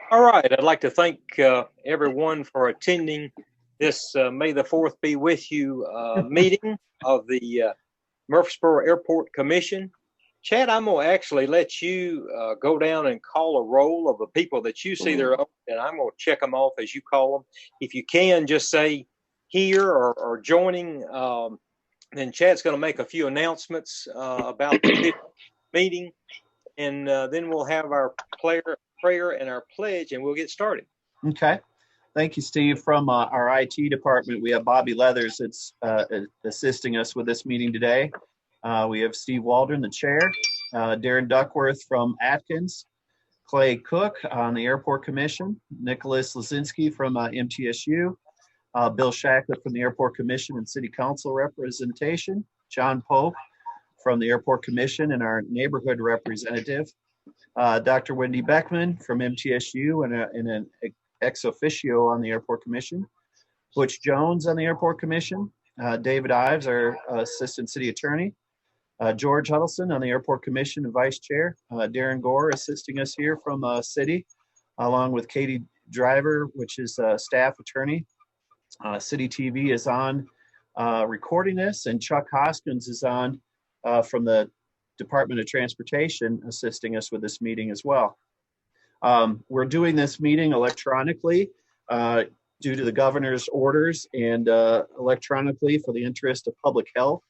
All right, I'd like to thank everyone for attending this May the 4th be with you meeting of the Murfreesboro Airport Commission. Chad, I'm going to actually let you go down and call a roll of the people that you see there, and I'm going to check them off as you call them. If you can, just say here or joining, then Chad's going to make a few announcements about the meeting, and then we'll have our prayer and our pledge, and we'll get started. Okay. Thank you, Steve. From our IT department, we have Bobby Leathers that's assisting us with this meeting today. We have Steve Waldron, the chair, Darren Duckworth from Atkins, Clay Cook on the Airport Commission, Nicholas Lazinski from MTSU, Bill Shacklet from the Airport Commission and City Council representation, John Pope from the Airport Commission and our neighborhood representative, Dr. Wendy Beckman from MTSU and an ex officio on the Airport Commission, Butch Jones on the Airport Commission, David Ives, our Assistant City Attorney, George Huddleston on the Airport Commission and Vice Chair, Darren Gore assisting us here from City, along with Katie Driver, which is Staff Attorney. City TV is on recording this, and Chuck Hoskins is on from the Department of Transportation assisting us with this meeting as well. We're doing this meeting electronically due to the governor's orders and electronically for the interest of public health.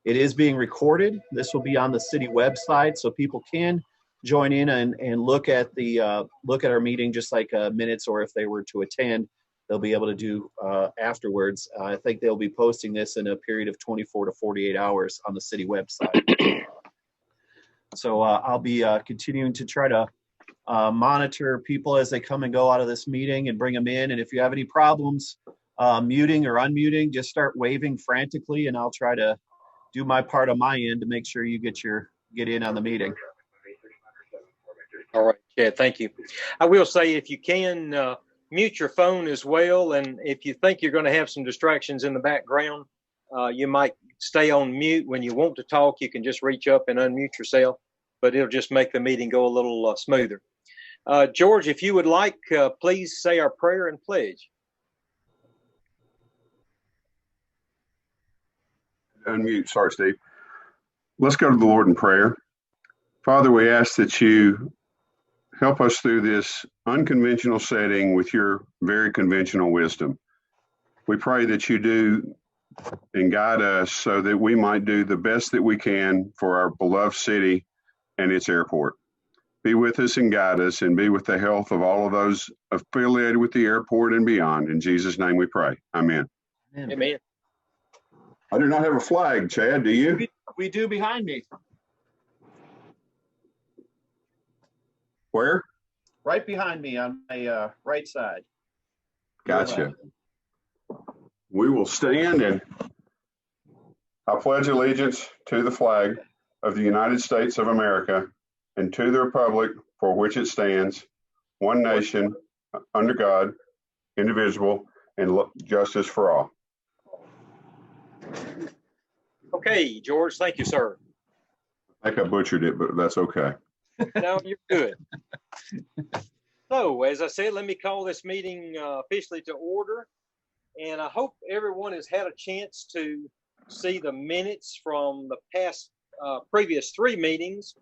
It is being recorded. This will be on the city website, so people can join in and look at our meeting just like minutes, or if they were to attend, they'll be able to do afterwards. I think they'll be posting this in a period of 24 to 48 hours on the city website. So I'll be continuing to try to monitor people as they come and go out of this meeting and bring them in. And if you have any problems muting or unmuting, just start waving frantically, and I'll try to do my part on my end to make sure you get in on the meeting. All right, Chad, thank you. I will say, if you can mute your phone as well, and if you think you're going to have some distractions in the background, you might stay on mute. When you want to talk, you can just reach up and unmute yourself, but it'll just make the meeting go a little smoother. George, if you would like, please say our prayer and pledge. Unmute, sorry, Steve. Let's go to the Lord in prayer. Father, we ask that you help us through this unconventional setting with your very conventional wisdom. We pray that you do and guide us so that we might do the best that we can for our beloved city and its airport. Be with us and guide us, and be with the health of all of those affiliated with the airport and beyond. In Jesus' name we pray. Amen. Amen. I do not have a flag, Chad, do you? We do behind me. Where? Right behind me on my right side. Gotcha. We will stand, and I pledge allegiance to the flag of the United States of America and to the republic for which it stands, one nation, under God, indivisible, and justice for all. Okay, George, thank you, sir. I think I butchered it, but that's okay. No, you're good. So, as I said, let me call this meeting officially to order. And I hope everyone has had a chance to see the minutes from the past previous three meetings.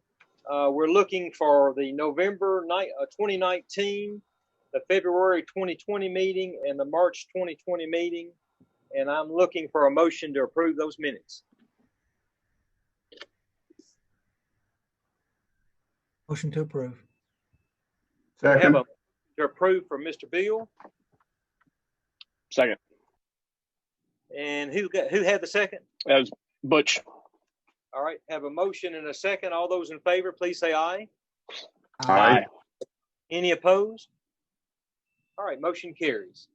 We're looking for the November 2019, the February 2020 meeting, and the March 2020 meeting. And I'm looking for a motion to approve those minutes. Motion to approve. Second. We have a motion to approve for Mr. Beal. Second. And who had the second? That was Butch. All right, have a motion and a second. All those in favor, please say aye. Aye. Any opposed? All right, motion carries.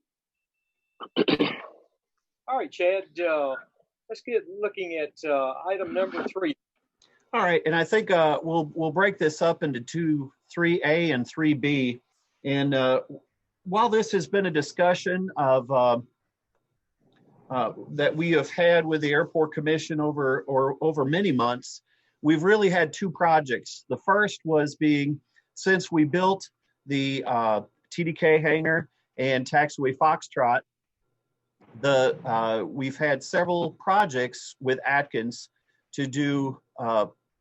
All right, Chad, let's get looking at item number 3. All right, and I think we'll break this up into 3A and 3B. And while this has been a discussion of that we have had with the Airport Commission over many months, we've really had two projects. The first was being, since we built the TDK hangar and Taxiway Foxtrot. We've had several projects with Atkins to do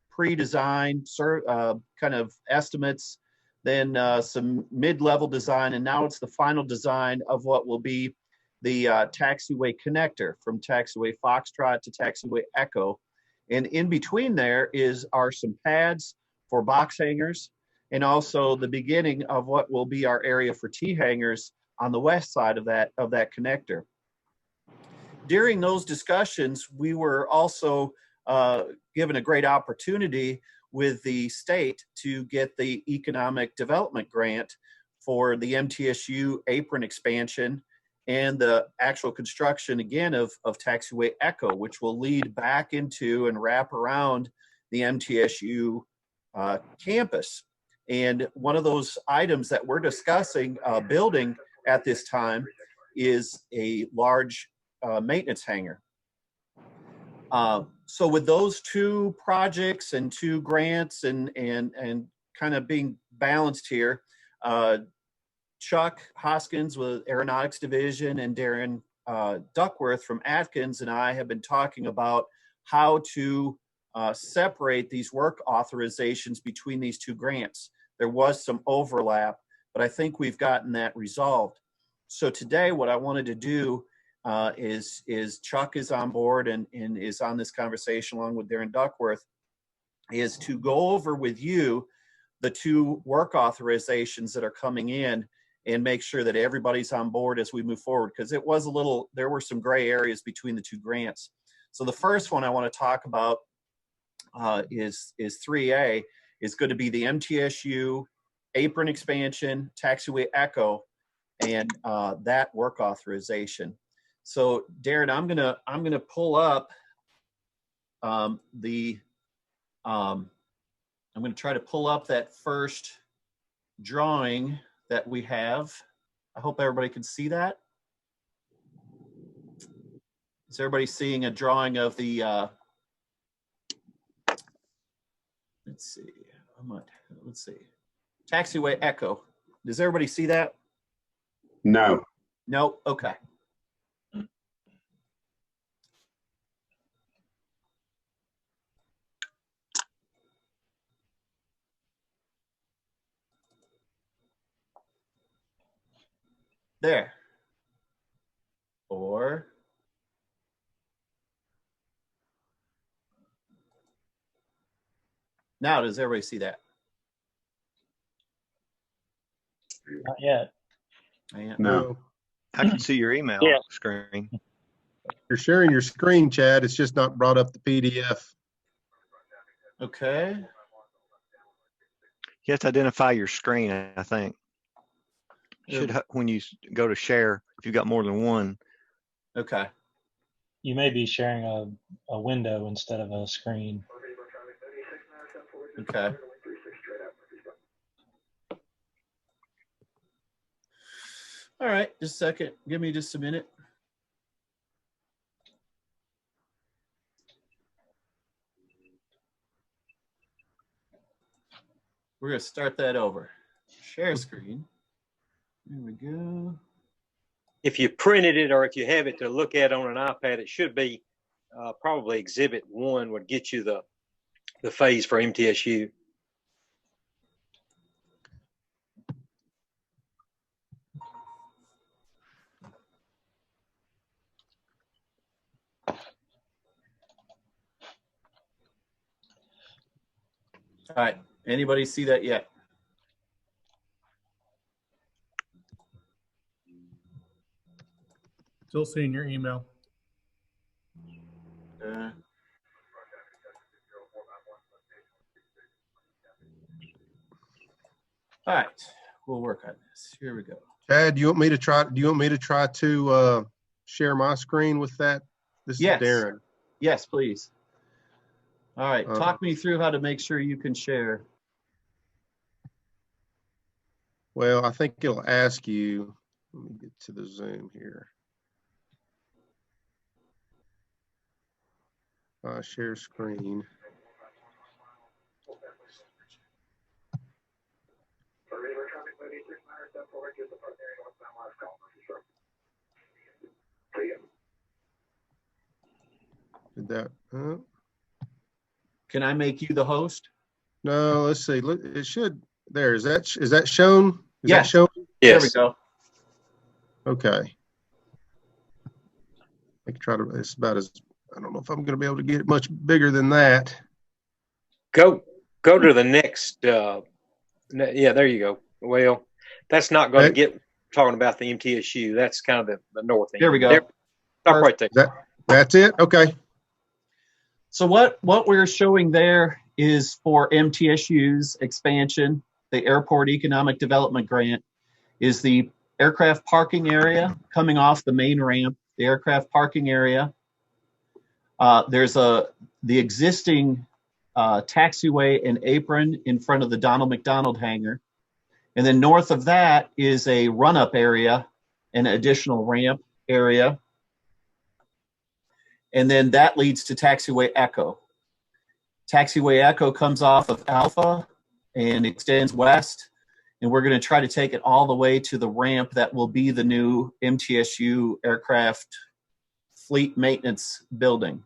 pre-design kind of estimates, then some mid-level design, and now it's the final design of what will be the taxiway connector from Taxiway Foxtrot to Taxiway Echo. And in between there are some pads for box hangars, and also the beginning of what will be our area for T hangars on the west side of that connector. During those discussions, we were also given a great opportunity with the state to get the economic development grant for the MTSU apron expansion and the actual construction again of Taxiway Echo, which will lead back into and wrap around the MTSU campus. And one of those items that we're discussing building at this time is a large maintenance hangar. So with those two projects and two grants and kind of being balanced here, Chuck Hoskins with Aeronautics Division and Darren Duckworth from Atkins and I have been talking about how to separate these work authorizations between these two grants. There was some overlap, but I think we've gotten that resolved. So today what I wanted to do is Chuck is on board and is on this conversation along with Darren Duckworth, is to go over with you the two work authorizations that are coming in and make sure that everybody's on board as we move forward, because there were some gray areas between the two grants. So the first one I want to talk about is 3A, is going to be the MTSU apron expansion, Taxiway Echo, and that work authorization. So Darren, I'm gonna pull up I'm gonna try to pull up that first drawing that we have. I hope everybody can see that. Is everybody seeing a drawing of the let's see, Taxiway Echo? Does everybody see that? No. No. Okay. There. Or now, does everybody see that? Not yet. No. I can see your email screen. You're sharing your screen, Chad. It's just not brought up the PDF. Okay. You have to identify your screen, I think. When you go to share, if you've got more than one. Okay. You may be sharing a window instead of a screen. Okay. All right, just a second. Give me just a minute. We're going to start that over. Share screen. There we go. If you printed it or if you have it to look at on an iPad, it should be probably Exhibit 1 would get you the phase for MTSU. All right. Anybody see that yet? Still seeing your email. All right. We'll work on this. Here we go. Chad, do you want me to try to share my screen with that? This is Darren. Yes, please. All right. Talk me through how to make sure you can share. Well, I think it'll ask you. Let me get to the Zoom here. Share screen. that. Can I make you the host? No, let's see. Look, it should. There, is that shown? Is Yeah. that shown? There we Yes. go. Okay. I can try to, it's about as, I don't know if I'm going to be able to get it much bigger than that. Go to the next. Yeah, there you go. Well, that's not going to Okay. get talking about the MTSU. That's kind of the north end. There we go. Stop right there. That's it? Okay. So what we're showing there is for MTSU's expansion, the Airport Economic Development Grant, is the aircraft parking area coming off the main ramp, the aircraft parking area. There's the existing taxiway and apron in front of the Donald McDonald hangar. And then north of that is a run-up area, an additional ramp area. And then that leads to Taxiway Echo. Taxiway Echo comes off of Alpha and extends west. And we're going to try to take it all the way to the ramp that will be the new MTSU aircraft fleet maintenance building,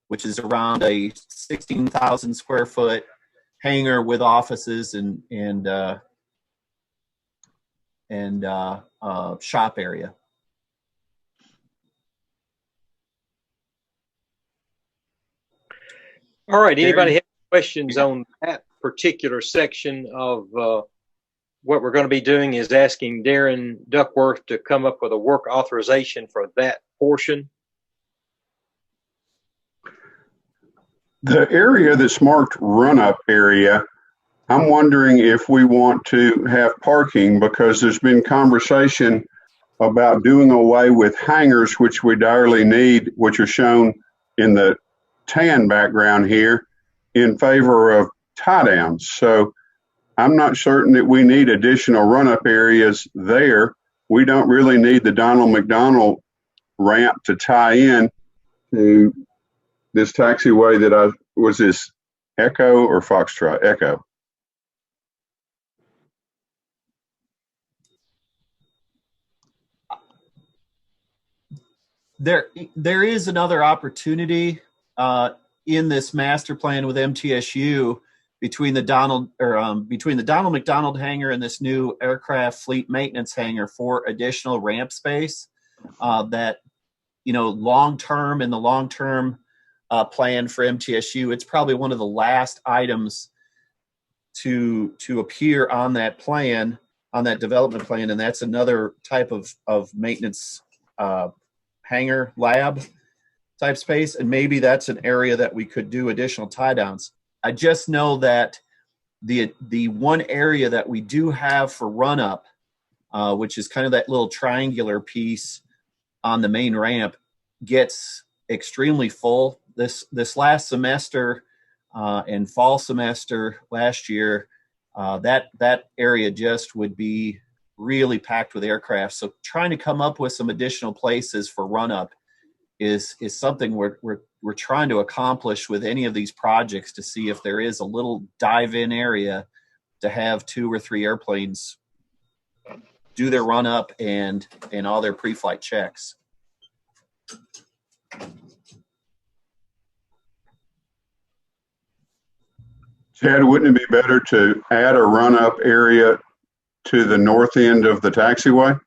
which is around a 16,000 square foot hangar with offices and shop area. All right. Anybody have questions on that particular section of what we're going to be doing is asking Darren Duckworth to come up with a work authorization for that portion. The area that's marked run-up area, I'm wondering if we want to have parking because there's been conversation about doing away with hangars, which we direly need, which are shown in the tan background here, in favor of tie downs. So I'm not certain that we need additional run-up areas there. We don't really need the Donald McDonald ramp to tie in to this taxiway that was this Echo or Foxtrot? Echo. There is another opportunity in this master plan with MTSU between the Donald McDonald hangar and this new aircraft fleet maintenance hangar for additional ramp space. That, you know, long term in the long term plan for MTSU, it's probably one of the last items to appear on that plan, on that development plan, and that's another type of maintenance hangar lab type space, and maybe that's an area that we could do additional tie downs. I just know that the one area that we do have for run up, which is kind of that little triangular piece on the main ramp, gets extremely full. This last semester and fall semester last year, that area just would be really packed with aircraft. So trying to come up with some additional places for run up is something we're trying to accomplish with any of these projects, to see if there is a little dive in area to have 2 or 3 airplanes do their run up and all their pre-flight checks. Chad, wouldn't it be better to add a run-up area to the north end of the taxiway?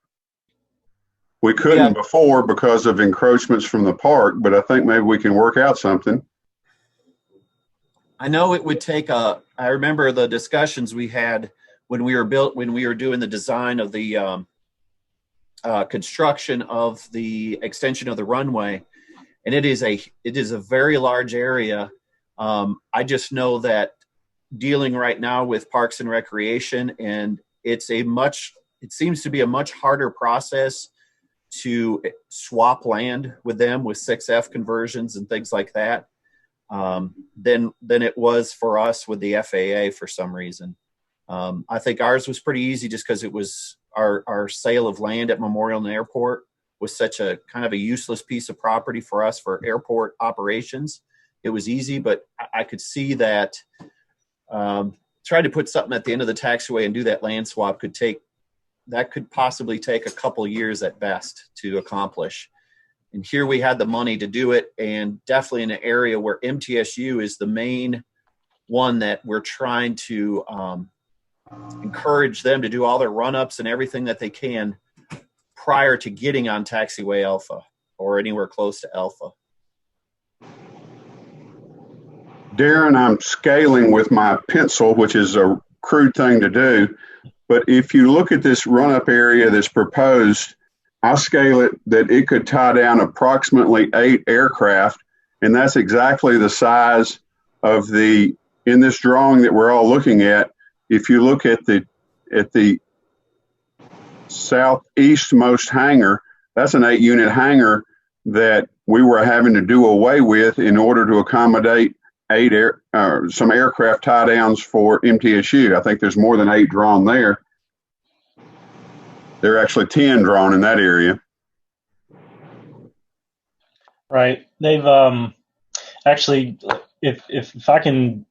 We couldn't before because of encroachments from the park, but I think maybe we can work out something. I know it would take I remember the discussions we had when we were doing the design of the construction of the extension of the runway, and it is a very large area. I just know that dealing right now with Parks and Recreation, and it seems to be a much harder process to swap land with them with 6F conversions and things like that than it was for us with the FAA for some reason. I think ours was pretty easy just because it was our sale of land at Memorial and Airport was such a kind of a useless piece of property for us for airport operations. It was easy, but I could see that trying to put something at the end of the taxiway and do that land swap could possibly take a couple years at best to accomplish. And here we had the money to do it, and definitely in an area where MTSU is the main one that we're trying to encourage them to do all their run-ups and everything that they can prior to getting on Taxiway Alpha or anywhere close to Alpha. Darren, I'm scaling with my pencil, which is a crude thing to do. But if you look at this run-up area that's proposed, I scale it that it could tie down approximately 8 aircraft, and that's exactly the size of in this drawing that we're all looking at. If you look at the southeastmost hangar, that's an 8-unit hangar that we were having to do away with in order to accommodate some aircraft tie downs for MTSU. I think there's more than 8 drawn there. There are actually 10 drawn in that area. Right. They've actually, if I can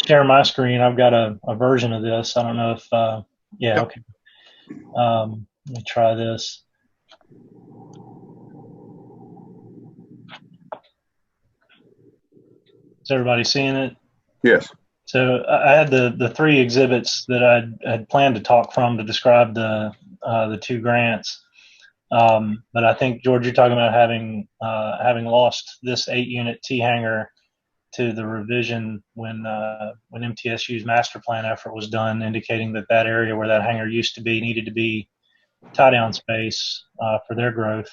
share my screen, I've got a version of this. I don't know if yeah. Okay. Let me try this. Is everybody seeing it? Yes. So I had the 3 exhibits that I had planned to talk from to describe the 2 grants. But I think, George, you're talking about having lost this 8-unit T hangar to the revision when MTSU's master plan effort was done, indicating that area where that hangar used to be needed to be tie down space for their growth.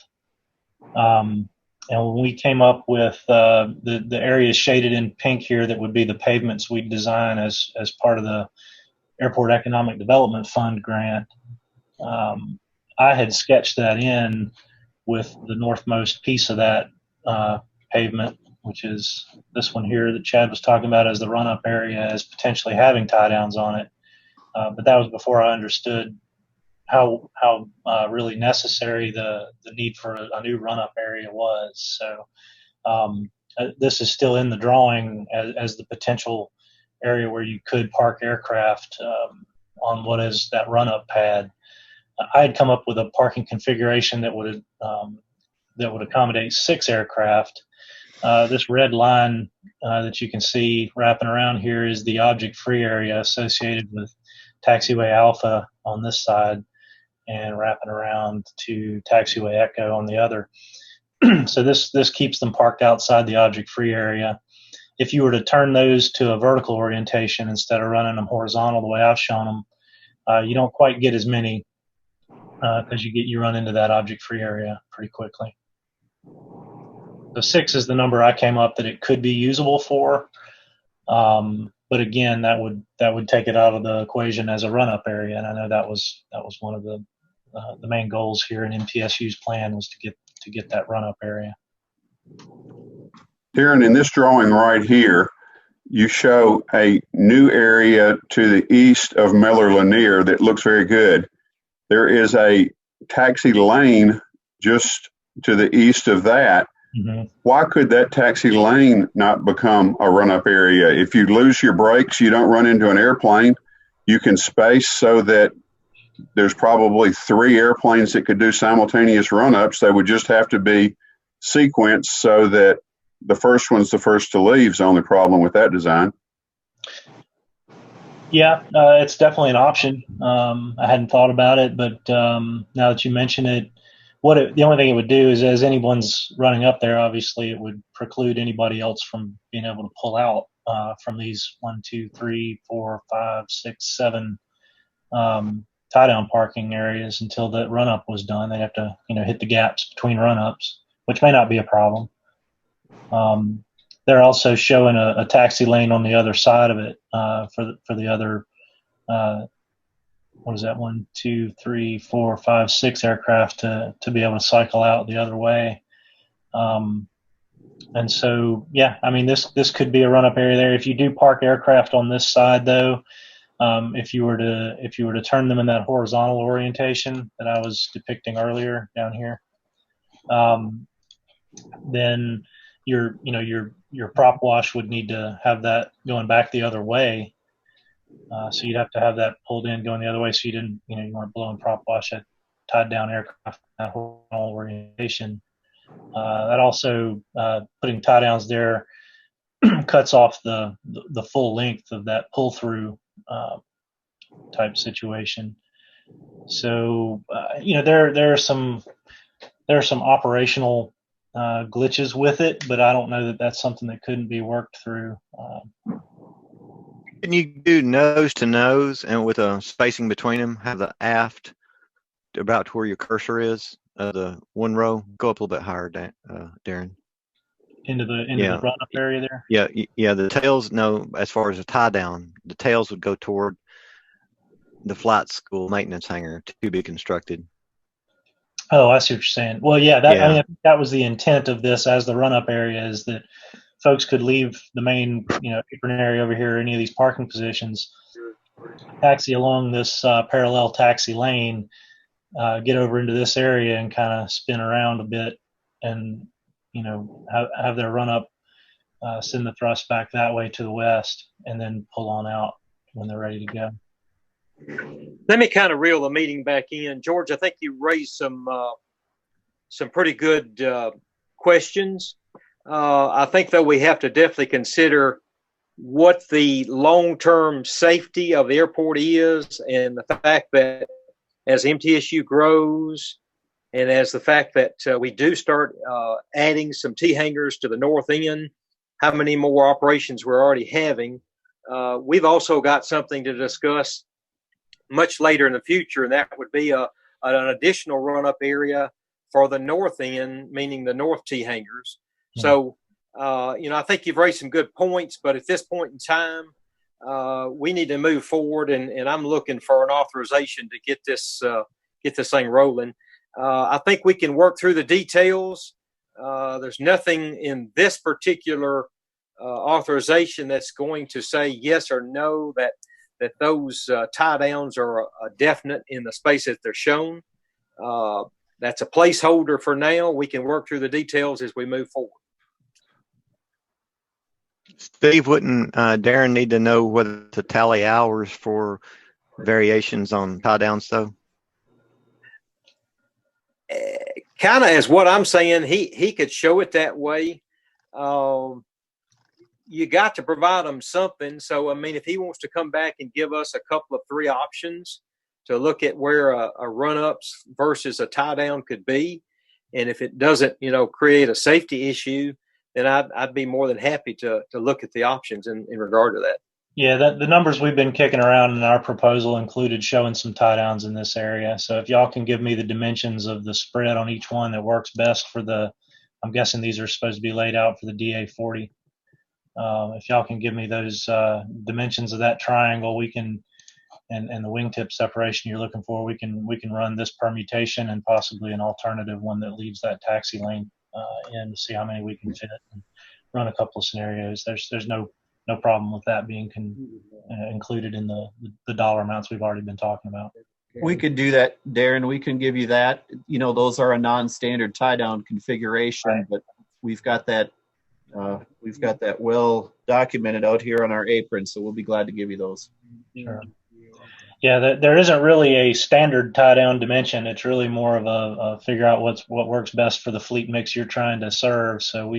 And when we came up with the areas shaded in pink here that would be the pavements we'd design as part of the Airport Economic Development Fund grant, I had sketched that in with the northmost piece of that pavement, which is this one here that Chad was talking about as the run-up area, as potentially having tie-downs on it. But that was before I understood how really necessary the need for a new run-up area was. So this is still in the drawing as the potential area where you could park aircraft on what is that run-up pad. I had come up with a parking configuration that would accommodate 6 aircraft. This red line that you can see wrapping around here is the object-free area associated with Taxiway Alpha on this side, and wrapping around to Taxiway Echo on the other. So this keeps them parked outside the object-free area. If you were to turn those to a vertical orientation instead of running them horizontal the way I've shown them, you don't quite get as many because you run into that object-free area pretty quickly. So 6 is the number I came up that it could be usable for. But again, that would take it out of the equation as a run-up area, and I know that was one of the main goals here in MTSU's plan, was to get that run-up area. Darren, in this drawing right here, you show a new area to the east of Miller Lanier that looks very good. There is a taxi lane just to the east of that. Mm-hmm. Why could that taxi lane not become a run-up area? If you lose your brakes, you don't run into an airplane. You can space so that there's probably 3 airplanes that could do simultaneous run-ups. They would just have to be sequenced so that the first one's the first to leave is the only problem with that design. Yeah, it's definitely an option. I hadn't thought about it, but now that you mention it, the only thing it would do is, as anyone's running up there, obviously it would preclude anybody else from being able to pull out from these 1, 2, 3, 4, 5, 6, 7 tie-down parking areas until the run-up was done. They'd have to, hit the gaps between run-ups, which may not be a problem. They're also showing a taxi lane on the other side of it for the other. What is that? 1, 2, 3, 4, 5, 6 aircraft to be able to cycle out the other way. And so, yeah, I mean, this could be a run-up area there. If you do park aircraft on this side, though, if you were to turn them in that horizontal orientation that I was depicting earlier down here, then your prop wash would need to have that going back the other way. So you'd have to have that pulled in going the other way, so you weren't blowing prop wash at tied down aircraft in that horizontal orientation. That also, putting tie downs there cuts off the full length of that pull through type situation. So there are some operational glitches with it, but I don't know that that's something that couldn't be worked through. Can you do nose to nose and with a spacing between them, have the aft about to where your cursor is, the one row, go up a little bit higher, Darren. Into the run up area there? Yeah, the tails, no, as far as a tie down, the tails would go toward the flight school maintenance hangar to be constructed. Oh, I see what you're saying. Well, yeah, I mean, that was the intent of this as the run up area, is that folks could leave the main, apron area over here, any of these parking positions, taxi along this parallel taxi lane, get over into this area and kind of spin around a bit and, have their run up, send the thrust back that way to the west, and then pull on out when they're ready to go. Let me kind of reel the meeting back in. George, I think you raised some pretty good questions. I think, though, we have to definitely consider what the long-term safety of the airport is, and the fact that as MTSU grows and as the fact that we do start adding some T hangars to the north end, how many more operations we're already having. We've also got something to discuss much later in the future, and that would be an additional run-up area for the north end, meaning the north T hangars. So, I think you've raised some good points, but at this point in time, we need to move forward, and I'm looking for an authorization to get this thing rolling. I think we can work through the details. There's nothing in this particular authorization that's going to say yes or no that those tie downs are definite in the space that they're shown. That's a placeholder for now. We can work through the details as we move forward. Steve, wouldn't Darren need to know whether to tally hours for variations on tie downs, though? Kind of as what I'm saying, he could show it that way. You got to provide him something. So, I mean, if he wants to come back and give us a couple of 3 options to look at where a run-ups versus a tie-down could be, and if it doesn't, create a safety issue, then I'd be more than happy to look at the options in regard to that. Yeah, the numbers we've been kicking around in our proposal included showing some tie downs in this area. So if y'all can give me the dimensions of the spread on each one that works best for I'm guessing these are supposed to be laid out for the DA40. If y'all can give me those dimensions of that triangle, we can, and the wingtip separation you're looking for, we can run this permutation and possibly an alternative one that leaves that taxi lane in to see how many we can fit and run a couple of scenarios. There's no problem with that being included in the dollar amounts we've already been talking about. We could do that, Darren. We can give you that. Those are a non-standard tie-down configuration, right, but we've got that well documented out here on our apron, so we'll be glad to give you those. Sure. Yeah, there isn't really a standard tie-down dimension. It's really more of a figure out what works best for the fleet mix you're trying to serve. So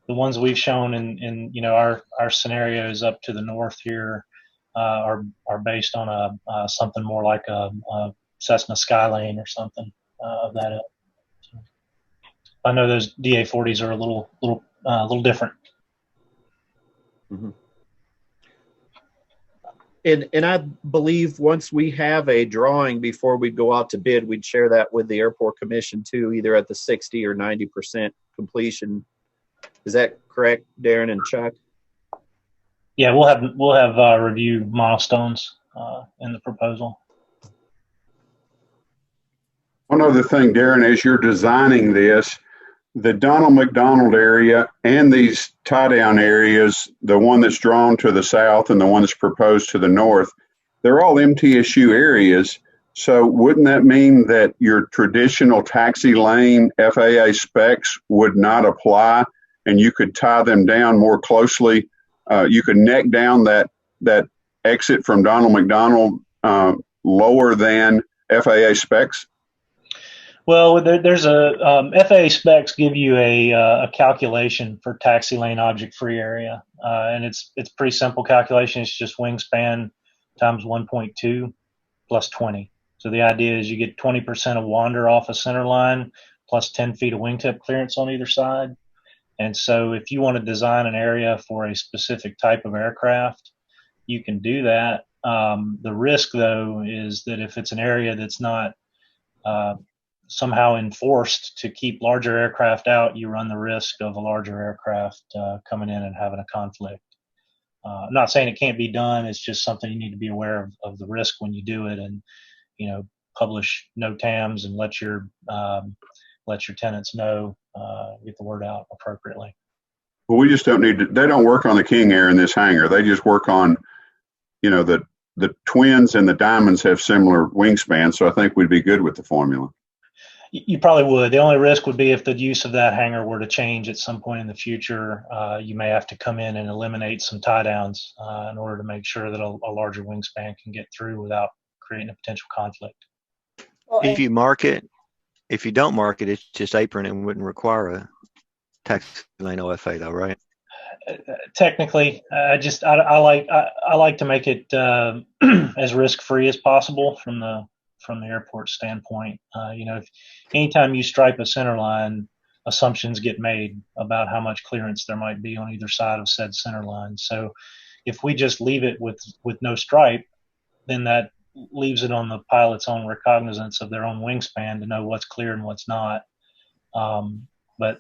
the ones we've shown in our scenarios up to the north here are based on something more like a Cessna Skylane or something of that ilk. So I know those DA40s are a little different. Mm-hmm. And I believe once we have a drawing before we go out to bid, we'd share that with the airport commission too, either at the 60 or 90% completion. Is that correct, Darren and Chuck? Yeah, we'll have review milestones in the proposal. One other thing, Darren, as you're designing this, the Donald McDonald area and these tie-down areas, the one that's drawn to the south and the one that's proposed to the north, they're all MTSU areas. So wouldn't that mean that your traditional taxi lane FAA specs would not apply, and you could tie them down more closely? You could neck down that exit from Donald McDonald lower than FAA specs? Well, there's FAA specs give you a calculation for taxi lane object free area, and it's pretty simple calculation. It's just wingspan times 1.2 plus 20. So the idea is you get 20% of wander off a center line plus 10 feet of wingtip clearance on either side. And so if you want to design an area for a specific type of aircraft, you can do that. The risk, though, is that if it's an area that's not somehow enforced to keep larger aircraft out, you run the risk of a larger aircraft coming in and having a conflict. I'm not saying it can't be done. It's just something you need to be aware of the risk when you do it, and publish NOTAMs and let your tenants know, get the word out appropriately. Well, we just don't need to, they don't work on the King Air in this hangar. They just work on, the twins and the diamonds have similar wingspan. So I think we'd be good with the formula. You probably would. The only risk would be if the use of that hangar were to change at some point in the future. You may have to come in and eliminate some tie downs in order to make sure that a larger wingspan can get through without creating a potential conflict. Well, If you don't mark it, it's just Apron and wouldn't require a taxi lane OFA though, right? Technically, I like to make it as risk free as possible from the airport standpoint. If anytime you stripe a center line, assumptions get made about how much clearance there might be on either side of said center line. So if we just leave it with no stripe, then that leaves it on the pilot's own recognizance of their own wingspan to know what's clear and what's not. But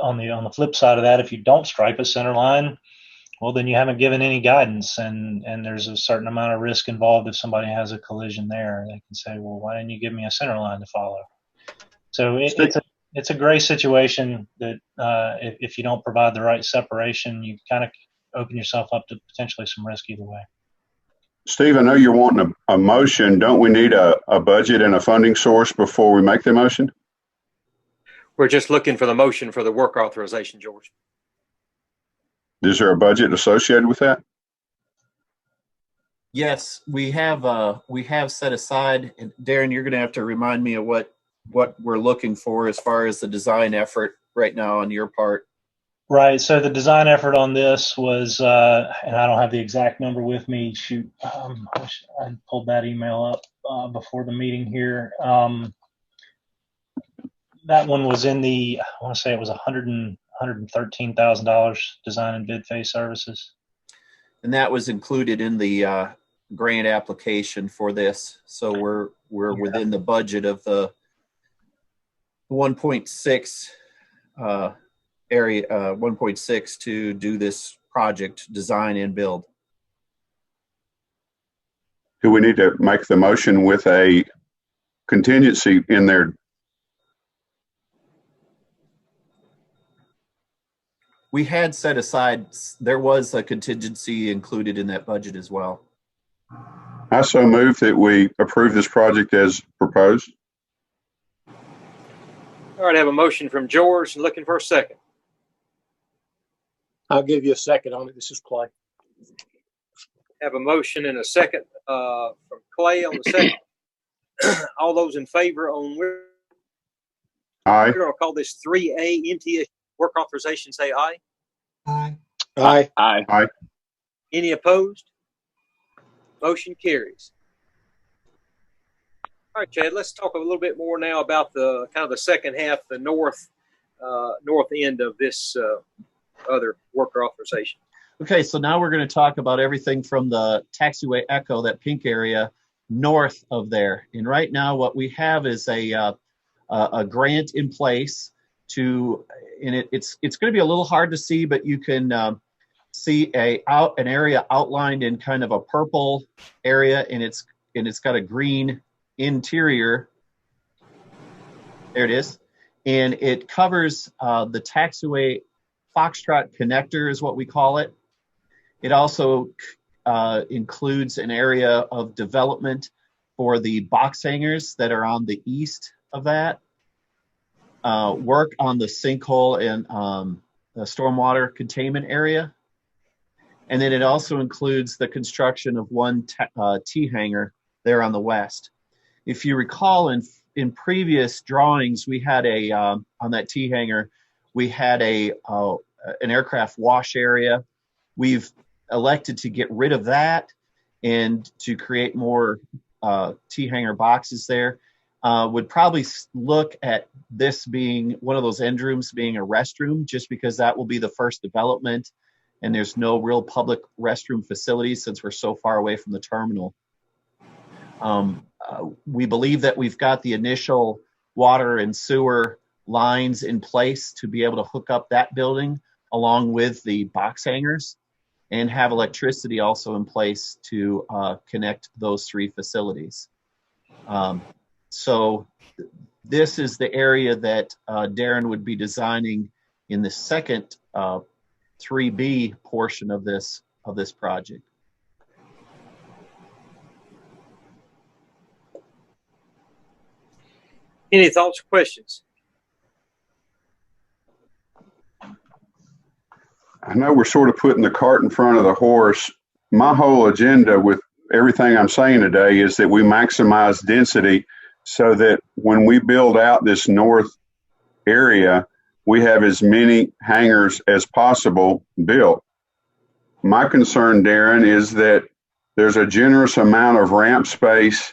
on the flip side of that, if you don't stripe a center line, well, then you haven't given any guidance, and there's a certain amount of risk involved if somebody has a collision there. They can say, well, why didn't you give me a center line to follow? So it's a gray situation that if you don't provide the right separation, you kind of open yourself up to potentially some risk either way. Steve, I know you're wanting a motion. Don't we need a budget and a funding source before we make the motion? We're just looking for the motion for the work authorization, George. Is there a budget associated with that? Yes, we have set aside, and Darren, you're going to have to remind me of what we're looking for as far as the design effort right now on your part. Right. So the design effort on this was, and I don't have the exact number with me. Shoot, I wish I'd pulled that email up before the meeting here. That one was in the, I want to say it was $113,000 design and bid phase services. And that was included in the grant application for this. So we're within the budget of the 1.6 area, 1.6 to do this project, design and build. Do we need to make the motion with a contingency in there? We had set aside, there was a contingency included in that budget as well. I so move that we approve this project as proposed. All right, I have a motion from George. Looking for a second. I'll give you a second on it. This is Clay. Have a motion and a second from Clay on the second. All those in favor on Aye. we're going to call this 3A MTS work authorization, say aye. Aye. Aye. Aye. Aye. Any opposed? Motion carries. All right, Chad, let's talk a little bit more now about the kind of the second half, the north end of this other worker authorization. Okay, so now we're going to talk about everything from the Taxiway Echo, that pink area, north of there. And right now what we have is a grant in place to, and it's going to be a little hard to see, but you can see an area outlined in kind of a purple area, and it's got a green interior. There it is. And it covers the Taxiway Foxtrot connector is what we call it. It also includes an area of development for the box hangars that are on the east of that. Work on the sinkhole and the stormwater containment area. And then it also includes the construction of one T hangar there on the west. If you recall, in previous drawings, we had on that T hangar, we had an aircraft wash area. We've elected to get rid of that and to create more T hangar boxes there. Would probably look at this being one of those end rooms being a restroom, just because that will be the first development, and there's no real public restroom facilities since we're so far away from the terminal. We believe that we've got the initial water and sewer lines in place to be able to hook up that building along with the box hangars, and have electricity also in place to connect those three facilities. So this is the area that Darren would be designing in the second 3B portion of this project. Any thoughts or questions? I know we're sort of putting the cart in front of the horse. My whole agenda with everything I'm saying today is that we maximize density so that when we build out this north area, we have as many hangars as possible built. My concern, Darren, is that there's a generous amount of ramp space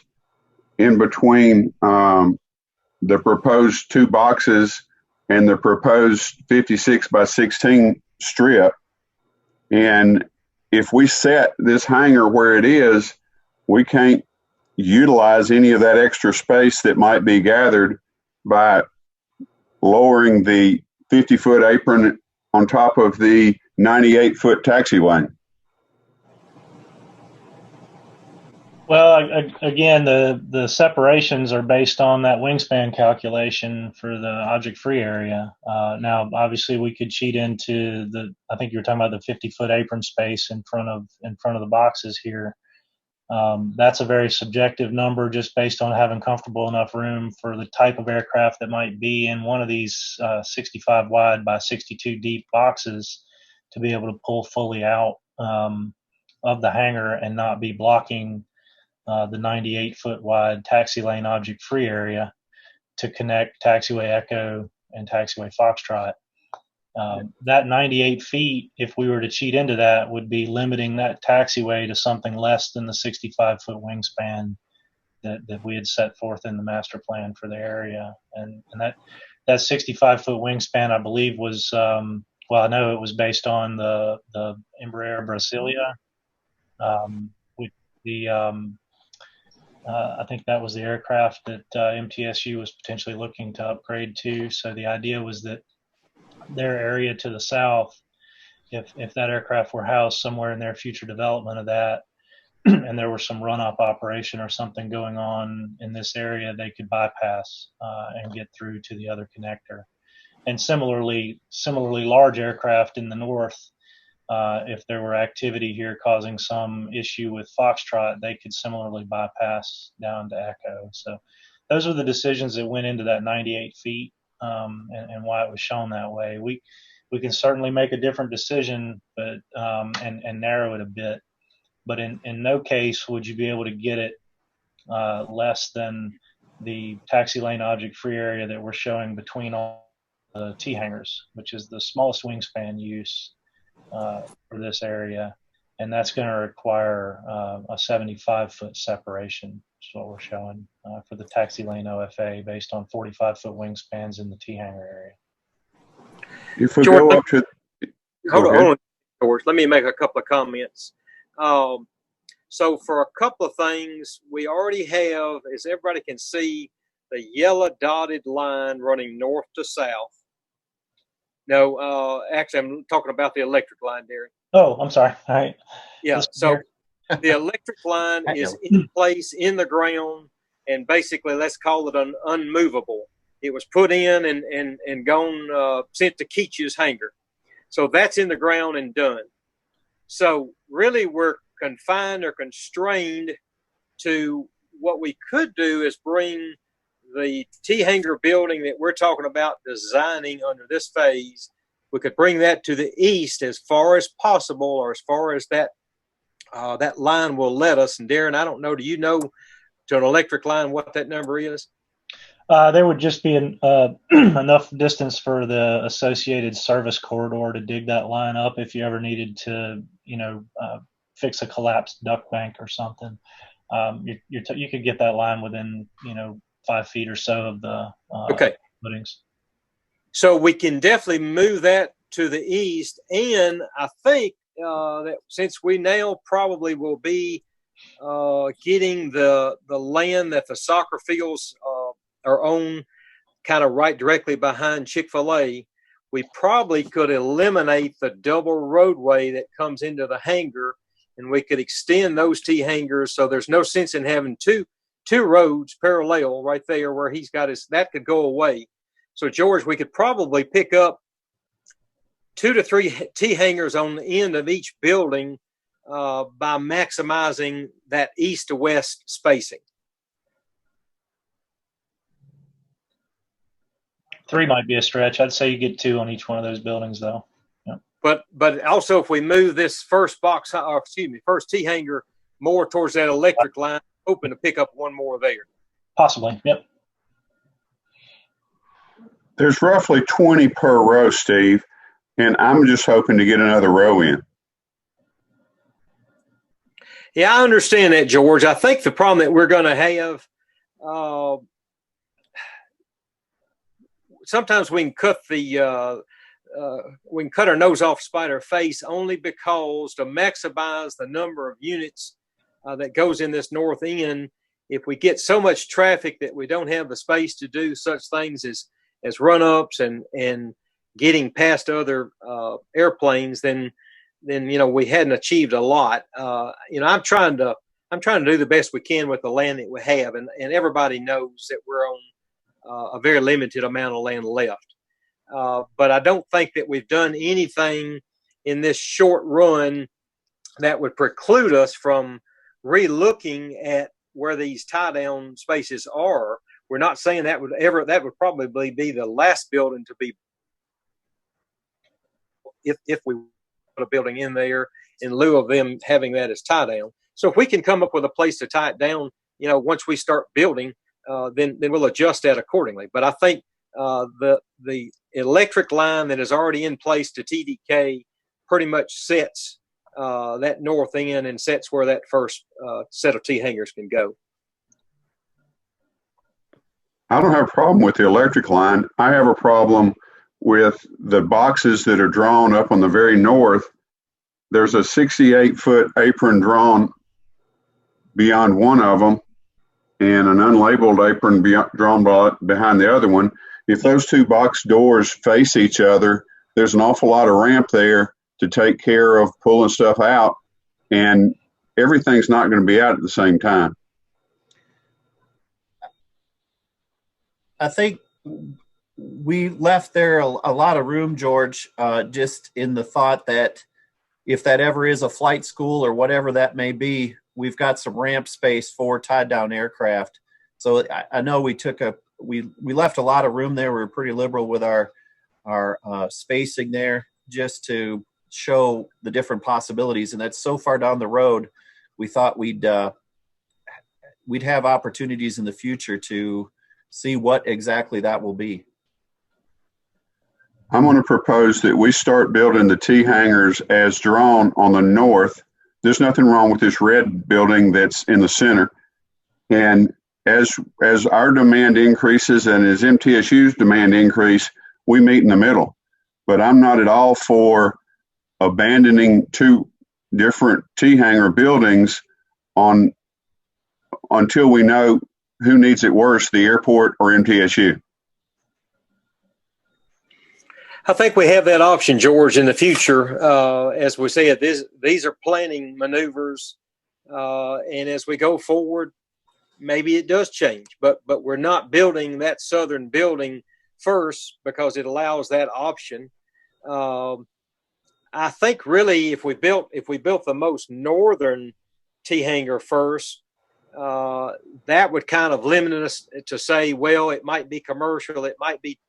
in between the proposed 2 boxes and the proposed 56 by 16 strip. And if we set this hangar where it is, we can't utilize any of that extra space that might be gathered by lowering the 50-foot apron on top of the 98-foot taxiway. Well, again, the separations are based on that wingspan calculation for the object-free area. Now, obviously, we could cheat into I think you were talking about the 50-foot apron space in front of the boxes here. That's a very subjective number, just based on having comfortable enough room for the type of aircraft that might be in one of these 65 wide by 62 deep boxes to be able to pull fully out of the hangar and not be blocking the 98-foot wide taxi lane object-free area to connect Taxiway Echo and Taxiway Foxtrot. That 98 feet, if we were to cheat into that, would be limiting that taxiway to something less than the 65-foot wingspan that we had set forth in the master plan for the area. And that 65-foot wingspan, I believe, was, I know it was based on the Embraer Brasilia. I think that was the aircraft that MTSU was potentially looking to upgrade to. So the idea was that their area to the south, if that aircraft were housed somewhere in their future development of that, and there were some run-up operation or something going on in this area, they could bypass and get through to the other connector. And similarly large aircraft in the north, if there were activity here causing some issue with Foxtrot, they could similarly bypass down to Echo. So those are the decisions that went into that 98 feet and why it was shown that way. We can certainly make a different decision, but and narrow it a bit. But in no case would you be able to get it less than the taxi lane object free area that we're showing between all the T hangars, which is the smallest wingspan use for this area, and that's going to require a 75-foot separation, which is what we're showing for the taxi lane OFA based on 45-foot wingspans in the T hangar area. If we George, go up to, hold on, George. Let me make a couple of comments. So for a couple of things, we already have, as everybody can see, the yellow dotted line running north to south. No, actually, I'm talking about the electric line, Darren. Oh, I'm sorry. All right. Yeah, so the electric line is in place in the ground, and basically, let's call it an unmovable. It was put in and gone, sent to Keach's hangar. So that's in the ground and done. So really, we're confined or constrained to what we could do is bring the T hangar building that we're talking about designing under this phase. We could bring that to the east as far as possible, or as far as that line will let us. And Darren, I don't know, do you know to an electric line what that number is? There would just be enough distance for the associated service corridor to dig that line up if you ever needed to, fix a collapsed duct bank or something. You could get that line within, 5 feet or so of the Okay. footings. So we can definitely move that to the east. And I think that since we now probably will be getting the land that the soccer fields are on kind of right directly behind Chick-fil-A, we probably could eliminate the double roadway that comes into the hangar, and we could extend those T hangars. So there's no sense in having two roads parallel right there where he's got that could go away. So George, we could probably pick up 2 to 3 T hangars on the end of each building by maximizing that east to west spacing. 3 might be a stretch. I'd say you get 2 on each one of those buildings, though. Yeah. But also, if we move this first T hanger more towards that electric line, hoping to pick up one more there. Possibly. Yep. There's roughly 20 per row, Steve, and I'm just hoping to get another row in. Yeah, I understand that, George. I think the problem that we're going to have, sometimes we can cut our nose off spite our face only because to maximize the number of units that goes in this north end, if we get so much traffic that we don't have the space to do such things as run-ups and getting past other airplanes, then we hadn't achieved a lot. I'm trying to do the best we can with the land that we have, and everybody knows that we're on a very limited amount of land left. But I don't think that we've done anything in this short run that would preclude us from re-looking at where these tie-down spaces are. We're not saying that would probably be the last building to be, if we put a building in there in lieu of them having that as tie-down. So if we can come up with a place to tie it down, once we start building, then we'll adjust that accordingly. But I think the electric line that is already in place to TDK pretty much sets that north end and sets where that first set of T hangars can go. I don't have a problem with the electric line. I have a problem with the boxes that are drawn up on the very north. There's a 68-foot apron drawn beyond one of them and an unlabeled apron drawn behind the other one. If those two box doors face each other, there's an awful lot of ramp there to take care of pulling stuff out, and everything's not going to be out at the same time. I think we left there a lot of room, George, just in the thought that if that ever is a flight school or whatever that may be, we've got some ramp space for tied down aircraft. So I know we left a lot of room there. We were pretty liberal with our spacing there just to show the different possibilities. And that's so far down the road, we thought we'd have opportunities in the future to see what exactly that will be. I'm going to propose that we start building the T hangars as drawn on the north. There's nothing wrong with this red building that's in the center. And as our demand increases and as MTSU's demand increase, we meet in the middle. But I'm not at all for abandoning 2 different T hangar buildings until we know who needs it worse, the airport or MTSU. I think we have that option, George, in the future. As we said, these are planning maneuvers, and as we go forward, maybe it does change. But we're not building that southern building first because it allows that option. I think really, if we built the most northern T hangar first, that would kind of limit us to say, well, it might be commercial, it might be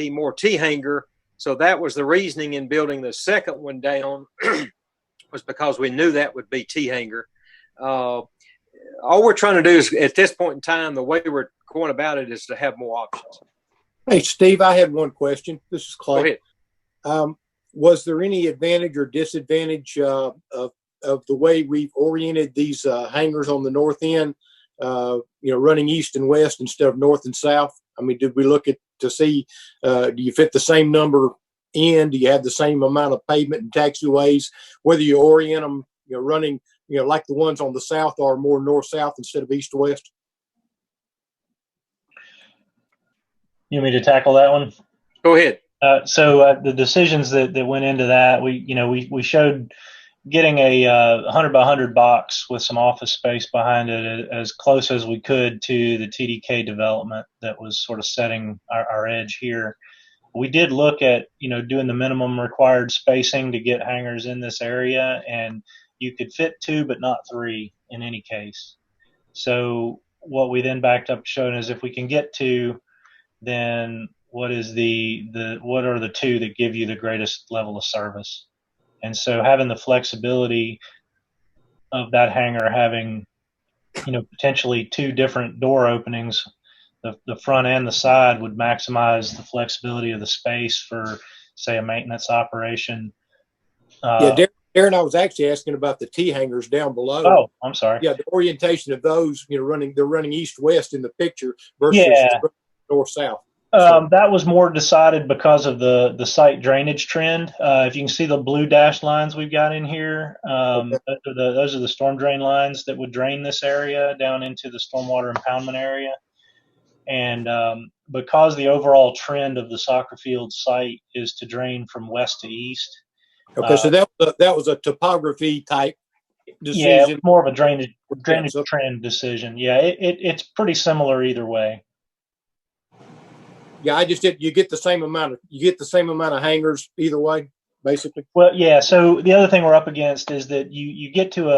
more T hangar. So that was the reasoning in building the second one down was because we knew that would be T hangar. all we're trying to do is, at this point in time, the way we're going about it is to have more options. Hey, Steve, I had one question. This is Go Clay. ahead. Was there any advantage or disadvantage of the way we've oriented these hangars on the north end, running east and west instead of north and south? I mean, did we look at to see, do you fit the same number in? Do you have the same amount of pavement and taxiways? Whether you orient them, running, like the ones on the south are more north-south instead of east-west? You want me to tackle that one? Go ahead. So the decisions that went into that, we showed getting a 100 by 100 box with some office space behind it as close as we could to the TDK development that was sort of setting our edge here. We did look at, doing the minimum required spacing to get hangars in this area, and you could fit 2 but not 3 in any case. So what we then backed up showing is if we can get 2, then what are the 2 that give you the greatest level of service? And so having the flexibility of that hangar having, potentially 2 different door openings, the front and the side, would maximize the flexibility of the space for, say, a maintenance operation. Darren, I was actually asking about the T hangars down below. Oh, I'm sorry. Yeah, the orientation of those, they're running east-west in the picture versus north-south. That was more decided because of the site drainage trend. If you can see the blue dashed lines we've got in here, those are the storm drain lines that would drain this area down into the stormwater impoundment area. And because the overall trend of the soccer field site is to drain from west to east. Okay, so that was a topography type decision. Yeah, more of a drainage trend decision. Yeah, it's pretty similar either way. Yeah, you get the same amount of hangars either way, basically. Well, yeah. So the other thing we're up against is that you get to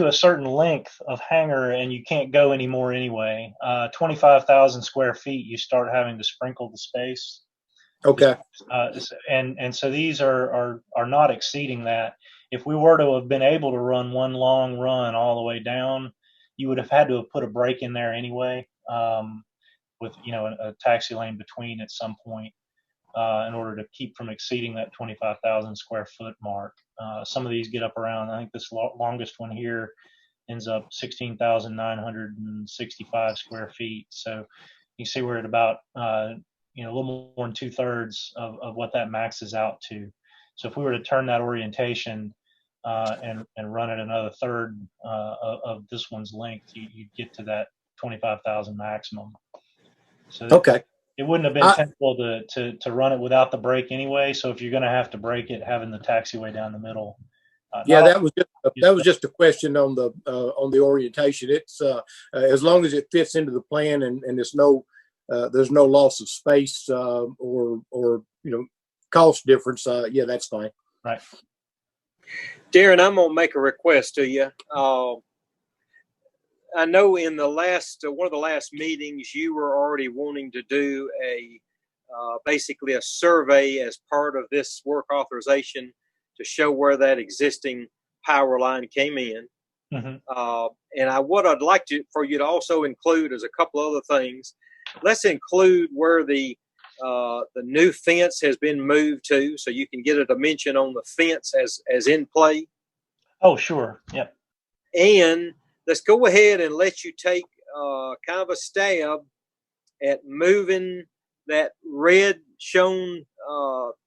a certain length of hangar and you can't go anymore anyway. 25,000 square feet, you start having to sprinkle the space. Okay. And so these are not exceeding that. If we were to have been able to run one long run all the way down, you would have had to have put a break in there anyway. With a taxi lane between at some point in order to keep from exceeding that 25,000 square foot mark. Some of these get up around, I think this longest one here ends up 16,965 square feet. So you see we're at about a little more than 2/3 of what that maxes out to. So if we were to turn that orientation and run it another third of this one's length, you'd get to that 25,000 maximum. So okay, it wouldn't have been tenable to run it without the break anyway. So if you're going to have to break it, having the taxiway down the middle. That was just a question on the orientation. It's as long as it fits into the plan and there's no loss of space or cost difference. That's fine. Right. Darren, I'm gonna make a request to you. I know in the last one of the last meetings, you were already wanting to do basically a survey as part of this work authorization to show where that existing power line came in. Mm-hmm. And what I'd like for you to also include is a couple other things. Let's include where the new fence has been moved to, so you can get a dimension on the fence as in play. Oh, sure. Yep. And let's go ahead and let you take kind of a stab at moving that red shown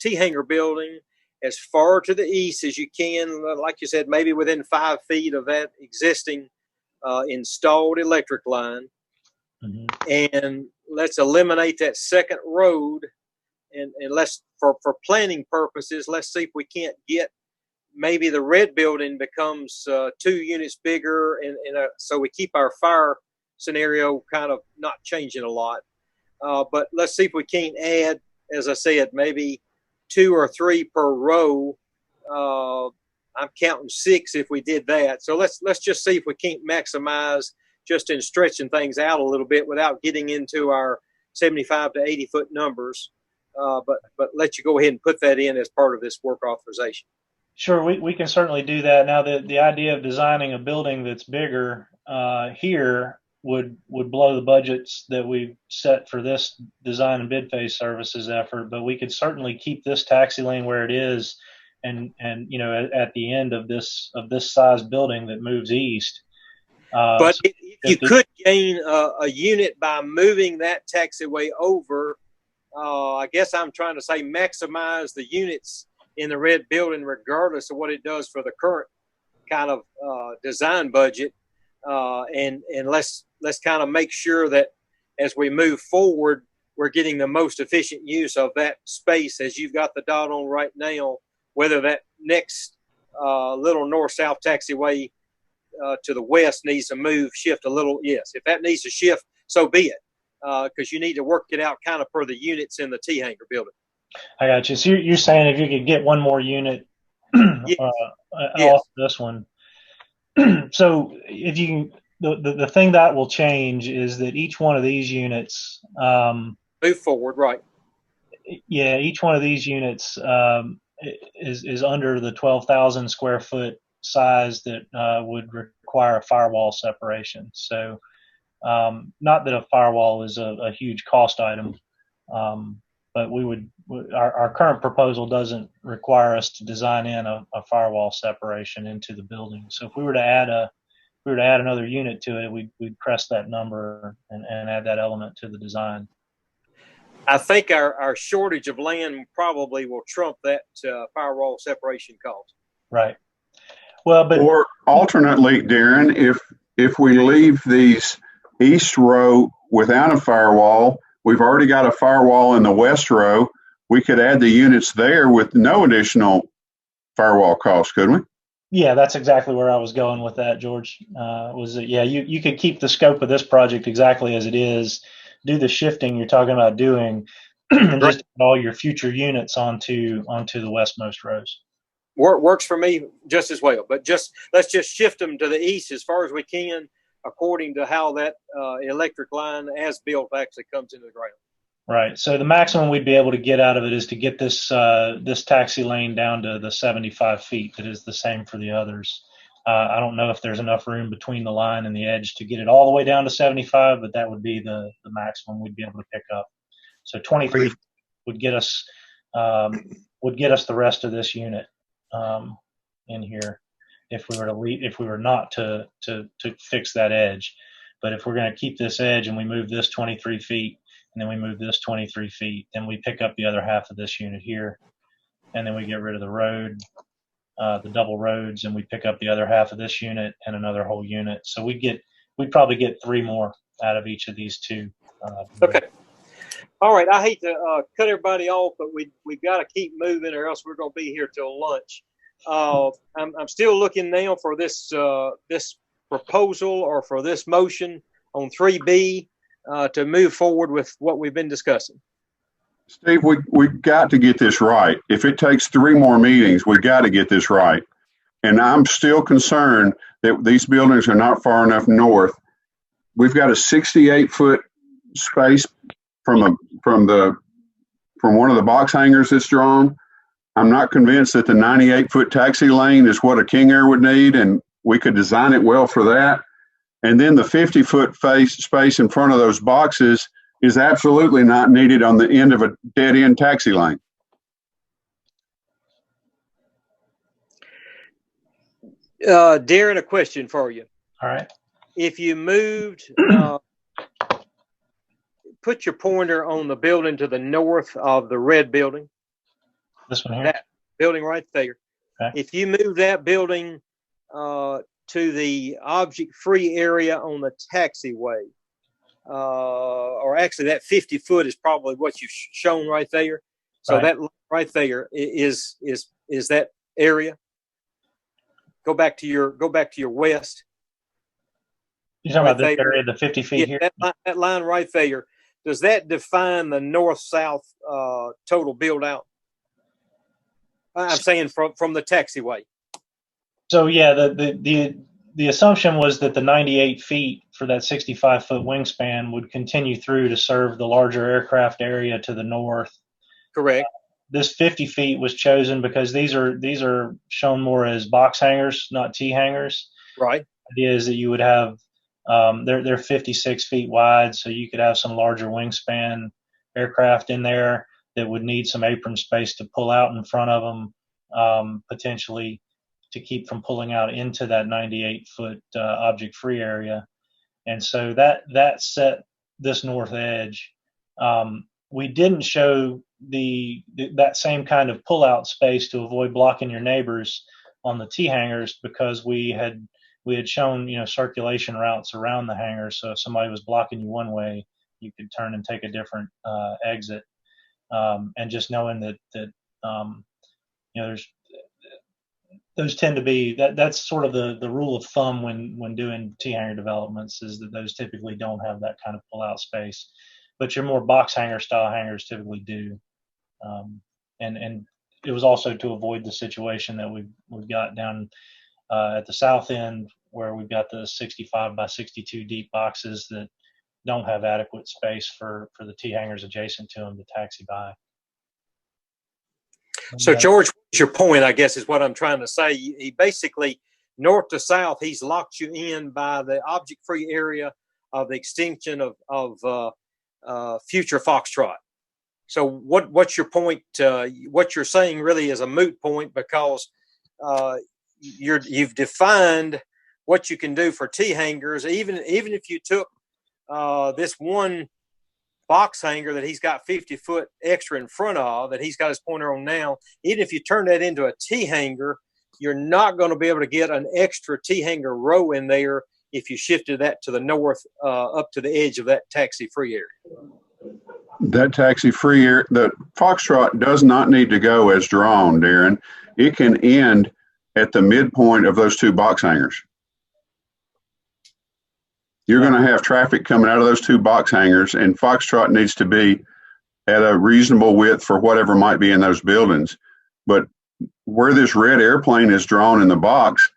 T-hanger building as far to the east as you can. Like you said, maybe within 5 feet of that existing installed electric line. Mm-hmm. And let's eliminate that second road. And let's, for planning purposes, let's see if we can't get maybe the red building becomes 2 units bigger, and so we keep our fire scenario kind of not changing a lot. But let's see if we can't add, as I said, maybe 2 or 3 per row. I'm counting 6 if we did that. So let's just see if we can't maximize just in stretching things out a little bit without getting into our 75 to 80 foot numbers. But let you go ahead and put that in as part of this work authorization. Sure, we can certainly do that. Now, the idea of designing a building that's bigger here would blow the budgets that we've set for this design and bid phase services effort. But we could certainly keep this taxi lane where it is, and at the end of this size building that moves east. But So if you could gain a unit by moving that taxiway over, I guess I'm trying to say maximize the units in the red building, regardless of what it does for the current kind of design budget. And let's kind of make sure that as we move forward, we're getting the most efficient use of that space as you've got the dot on right now, whether that next little north-south taxiway to the west needs to shift a little. Yes, if that needs to shift, so be it, because you need to work it out kind of per the units in the T-Hangar building. I got you. So you're saying if you could get one more unit Yes. off this one. So if you can, the thing that will change is that each one of these units Move forward, right? Yeah, each one of these units is under the 12,000 square foot size that would require a firewall separation. So not that a firewall is a huge cost item, but our current proposal doesn't require us to design in a firewall separation into the building. So if we were to add another unit to it, we'd press that number and add that element to the design. I think our shortage of land probably will trump that firewall separation cost. Right. Well, or alternately, Darren, if we leave these east row without a firewall, we've already got a firewall in the west row. We could add the units there with no additional firewall costs, couldn't we? Yeah, that's exactly where I was going with that, George. You could keep the scope of this project exactly as it is, do the shifting you're talking about doing, and just put all your future units onto the westmost rows. Works for me just as well, but let's just shift them to the east as far as we can, according to how that electric line as built actually comes into the ground. Right. So the maximum we'd be able to get out of it is to get this taxi lane down to the 75 feet. That is the same for the others. I don't know if there's enough room between the line and the edge to get it all the way down to 75, but that would be the maximum we'd be able to pick up. So 23 would get us the rest of this unit in here if we were not to fix that edge. But if we're going to keep this edge and we move this 23 feet and then we move this 23 feet, then we pick up the other half of this unit here, and then we get rid of the road, the double roads, and we pick up the other half of this unit and another whole unit. So we'd probably get 3 more out of each of these 2. Okay. All right. I hate to cut everybody off, but we've got to keep moving, or else we're going to be here till lunch. I'm still looking now for this proposal or for this motion on 3B to move forward with what we've been discussing. Steve, we've got to get this right. If it takes 3 more meetings, we've got to get this right. And I'm still concerned that these buildings are not far enough north. We've got a 68-foot space from one of the box hangars that's drawn. I'm not convinced that the 98-foot taxi lane is what a King Air would need, and we could design it well for that. And then the 50-foot space in front of those boxes is absolutely not needed on the end of a dead-end taxi lane. Darren, a question for you. All right. If you moved, put your pointer on the building to the north of the red building. This one here? That building right there. Okay. If you move that building to the object-free area on the taxiway, or actually that 50-foot is probably what you've shown right there. So right. That right there is that area. Go back to your west. You're talking right about this there. area, the 50 feet here? That line right there. Does that define the north-south total build-out? I'm saying from the taxiway. So yeah, the assumption was that the 98 feet for that 65-foot wingspan would continue through to serve the larger aircraft area to the north. Correct. this 50 feet was chosen because these are shown more as box hangars, not T hangars. Right. The idea is that you would have they're 56 feet wide, so you could have some larger wingspan aircraft in there that would need some apron space to pull out in front of them, potentially to keep from pulling out into that 98-foot object-free area. And so that set this north edge. We didn't show that same kind of pull-out space to avoid blocking your neighbors on the T hangars because we had shown circulation routes around the hangars. So if somebody was blocking you one way, you could turn and take a different exit. And just knowing that there's those tend to be that's sort of the rule of thumb when doing T hanger developments, is that those typically don't have that kind of pull out space, but your more box hanger style hangars typically do. And it was also to avoid the situation that we've got down at the south end, where we've got the 65 by 62 deep boxes that don't have adequate space for the T hangars adjacent to them to taxi by. So, George, what's your point, I guess, is what I'm trying to say. He basically, north to south, he's locked you in by the object-free area of the extension of future Foxtrot. So what's your point? What you're saying really is a moot point, because you've defined what you can do for T hangars. Even if you took this one box hanger that he's got 50 foot extra in front of, that he's got his pointer on now, even if you turn that into a T hanger, you're not going to be able to get an extra T hanger row in there if you shifted that to the north, up to the edge of that taxi-free area. That taxi-free area, the Foxtrot does not need to go as drawn, Darren. It can end at the midpoint of those two box hangers. You're going to have traffic coming out of those two box hangers, and Foxtrot needs to be at a reasonable width for whatever might be in those buildings. But where this red airplane is drawn in the box,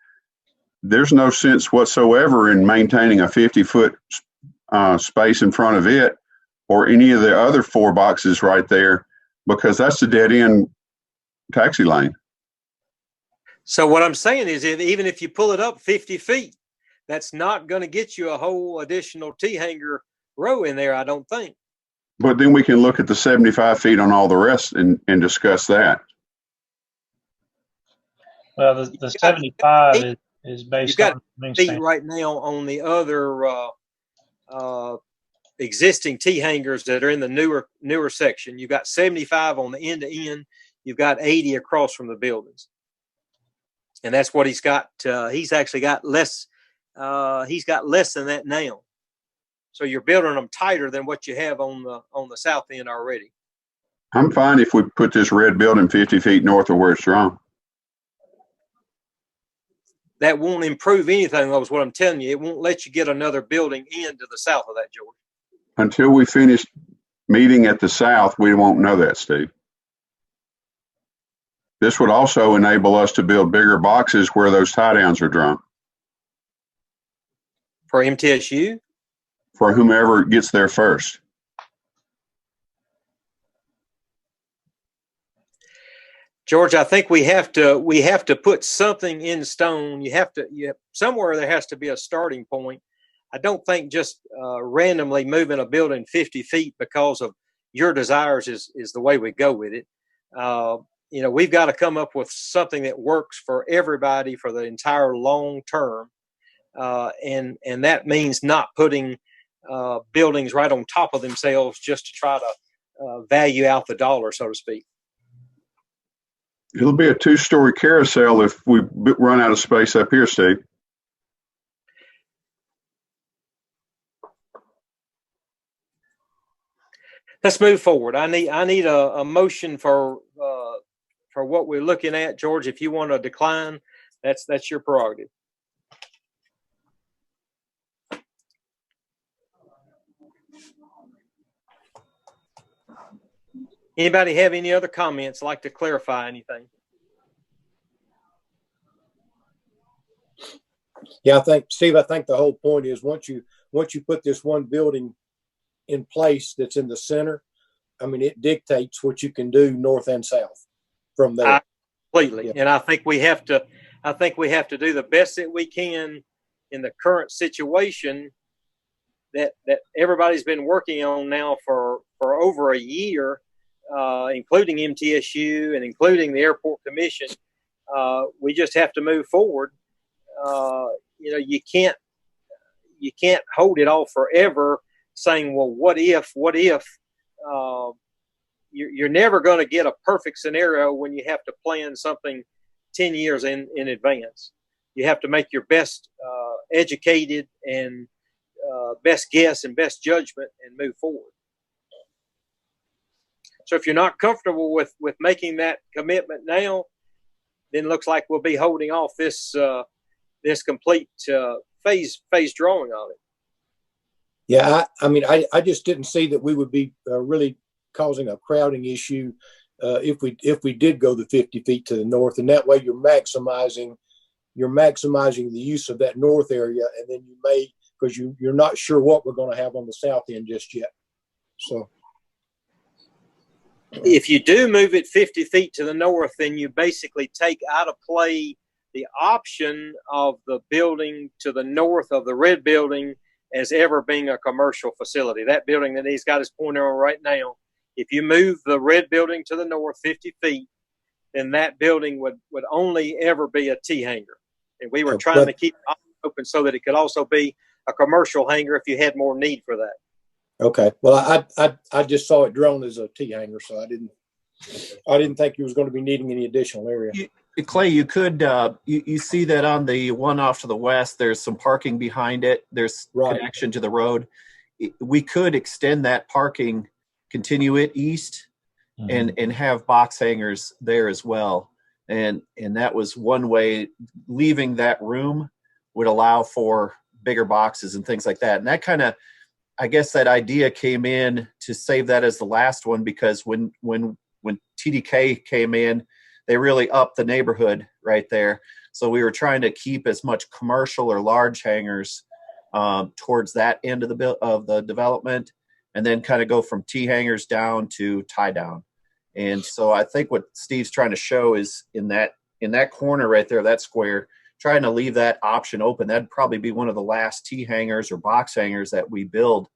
there's no sense whatsoever in maintaining a 50-foot space in front of it or any of the other four boxes right there, because that's the dead-end taxi lane. So what I'm saying is, even if you pull it up 50 feet, that's not going to get you a whole additional T hanger row in there, I don't think. But then we can look at the 75 feet on all the rest and discuss that. Well, the 75 is based on feet right now on the other existing T hangars that are in the newer section. You've got 75 on the end to end. You've got 80 across from the buildings, and that's what he's got. He's actually got less. He's got less than that now. So you're building them tighter than what you have on the south end already. I'm fine if we put this red building 50 feet north of where it's drawn. That won't improve anything, that was what I'm telling you. It won't let you get another building in to the south of that, George. Until we finish meeting at the south, we won't know that, Steve. This would also enable us to build bigger boxes where those tie downs are drawn. For MTSU? For whomever gets there first. George, I think we have to put something in stone. Somewhere there has to be a starting point. I don't think just randomly moving a building 50 feet because of your desires is the way we go with it. We've got to come up with something that works for everybody for the entire long term. And that means not putting buildings right on top of themselves just to try to value out the dollar, so to speak. It'll be a 2-story carousel if we run out of space up here, Steve. Let's move forward. I need a motion for what we're looking at, George. If you want to decline, that's your prerogative. Anybody have any other comments, like to clarify anything? Yeah, Steve, I think the whole point is once you put this one building in place that's in the center, it dictates what you can do north and south from there. Completely. Yeah. And I think we have to do the best that we can in the current situation that everybody's been working on now for over a year, including MTSU and including the Airport Commission. We just have to move forward. You can't hold it all forever saying, well, what if? You're never going to get a perfect scenario when you have to plan something 10 years in advance. You have to make your best educated and best guess and best judgment and move forward. So if you're not comfortable with making that commitment now, then it looks like we'll be holding off this complete phase drawing of it. Yeah, I just didn't see that we would be really causing a crowding issue if we did go the 50 feet to the north, and that way you're maximizing the use of that north area, and then you may, because you're not sure what we're going to have on the south end just yet. So if you do move it 50 feet to the north, then you basically take out of play the option of the building to the north of the red building as ever being a commercial facility. That building that he's got his pointer on right now, if you move the red building to the north 50 feet, then that building would only ever be a T hangar. And we were trying to keep it open so that it could also be a commercial hangar if you had more need for that. Okay. Well, I just saw it drawn as a T hangar, so I didn't think you was going to be needing any additional area. Clay, you could you see that on the one off to the west, there's some parking behind it. There's connection to the road. We could extend that parking, continue it east, and have box hangars there as well. And that was one way. Leaving that room would allow for bigger boxes and things like that. And that kind of, I guess that idea came in to save that as the last one, because when TDK came in, they really upped the neighborhood right there. So we were trying to keep as much commercial or large hangars towards that end of the development, and then kind of go from T hangars down to tie down. And so I think what Steve's trying to show is in that corner right there, that square, trying to leave that option open. That'd probably be one of the last T hangars or box hangars that we build,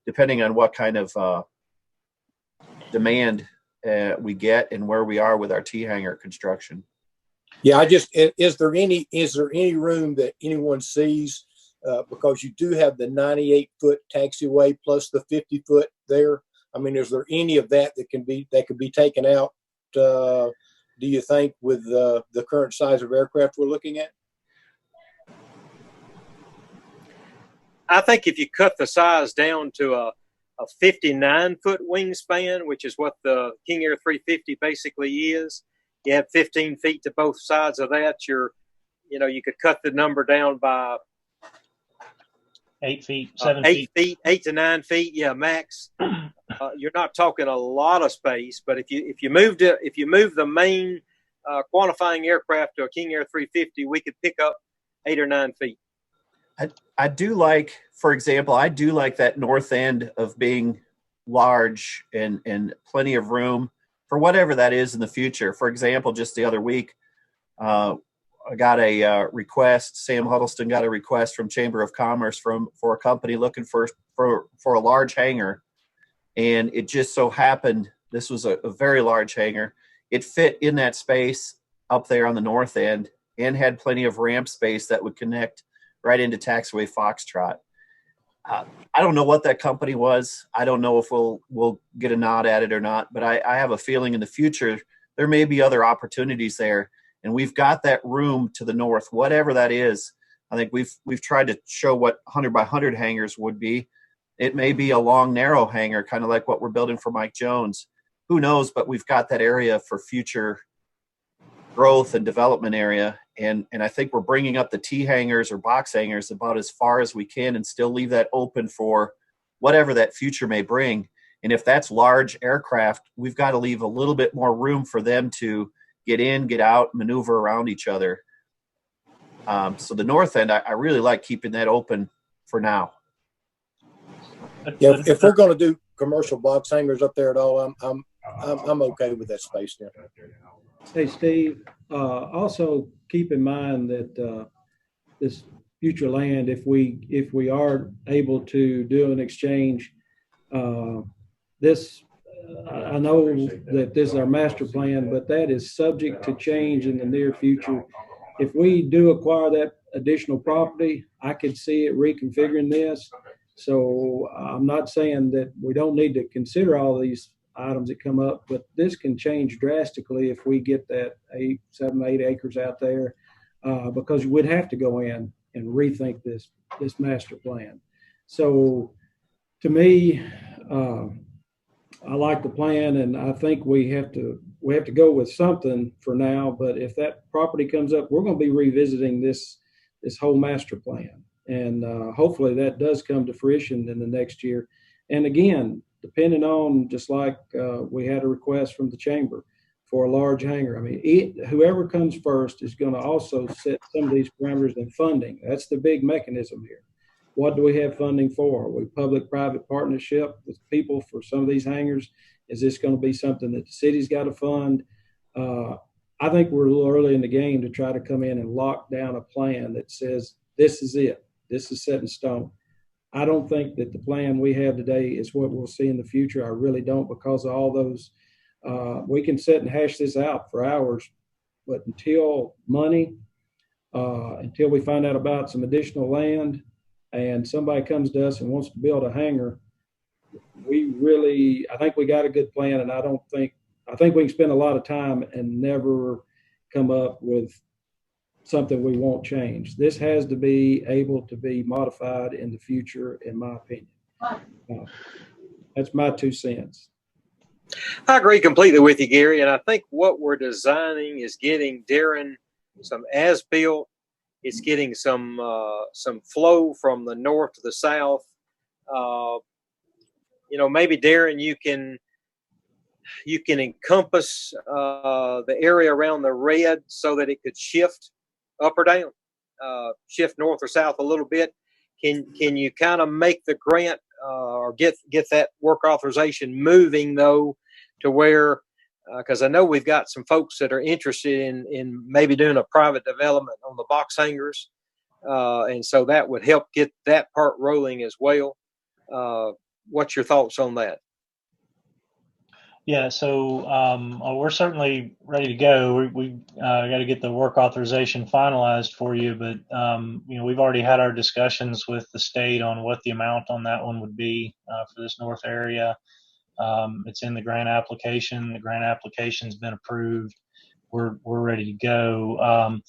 depending on what kind of demand we get and where we are with our T hangar construction. Yeah, is there any room that anyone sees, because you do have the 98-foot taxiway plus the 50-foot there? Is there any of that could be taken out? Do you think with the current size of aircraft we're looking at? I think if you cut the size down to a 59-foot wingspan, which is what the King Air 350 basically is, you have 15 feet to both sides of that. You could cut the number down by 8 feet, 7 feet, 8 to 9 feet, max. You're not talking a lot of space, but if you move the main quantifying aircraft to a King Air 350, we could pick up 8 or 9 feet. I do like, for example, that north end of being large and plenty of room for whatever that is in the future. For example, just the other week, I got a request. Sam Huddleston got a request from Chamber of Commerce for a company looking for a large hangar, and it just so happened this was a very large hangar. It fit in that space up there on the north end and had plenty of ramp space that would connect right into Taxiway Foxtrot. I don't know what that company was. I don't know if we'll get a nod at it or not, but I have a feeling in the future there may be other opportunities there. And we've got that room to the north, whatever that is. I think we've tried to show what 100 by 100 hangars would be. It may be a long, narrow hangar, kind of like what we're building for Mike Jones. Who knows? But we've got that area for future growth and development area. And I think we're bringing up the T hangars or box hangars about as far as we can and still leave that open for whatever that future may bring. And if that's large aircraft, we've got to leave a little bit more room for them to get in, get out, maneuver around each other. So the north end, I really like keeping that open for now. Yeah, if we're going to do commercial box hangars up there at all, I'm okay with that space now. Hey, Steve, also keep in mind that this future land, if we are able to do an exchange, this I know that this is our master plan, but that is subject to change in the near future. If we do acquire that additional property, I could see it reconfiguring this. So I'm not saying that we don't need to consider all these items that come up, but this can change drastically if we get that 7, 8 acres out there, because we'd have to go in and rethink this master plan. So to me, I like the plan, and I think we have to go with something for now. But if that property comes up, we're going to be revisiting this whole master plan, and hopefully that does come to fruition in the next year. And again, depending on, just like we had a request from the chamber for a large hangar. I mean, whoever comes first is going to also set some of these parameters in funding. That's the big mechanism here. What do we have funding for? Are we public-private partnership with people for some of these hangars? Is this going to be something that the city's got to fund? I think we're a little early in the game to try to come in and lock down a plan that says, this is it. This is set in stone. I don't think that the plan we have today is what we'll see in the future. I really don't, because of all those. We can sit and hash this out for hours, but until we find out about some additional land, and somebody comes to us and wants to build a hangar, I think we got a good plan, and I think we can spend a lot of time and never come up with something we won't change. This has to be able to be modified in the future, in my opinion. That's my 2 cents. I agree completely with you, Gary, and I think what we're designing is getting Darren some as-built. It's getting some flow from the north to the south. Maybe Darren, you can encompass the area around the red so that it could shift up or down, shift north or south a little bit. Can you kind of make the grant or get that work authorization moving though, to where? Because I know we've got some folks that are interested in maybe doing a private development on the box hangars. And so that would help get that part rolling as well. What's your thoughts on that? Yeah, so we're certainly ready to go. We got to get the work authorization finalized for you, but we've already had our discussions with the state on what the amount on that one would be for this north area. It's in the grant application. The grant application's been approved. We're ready to go.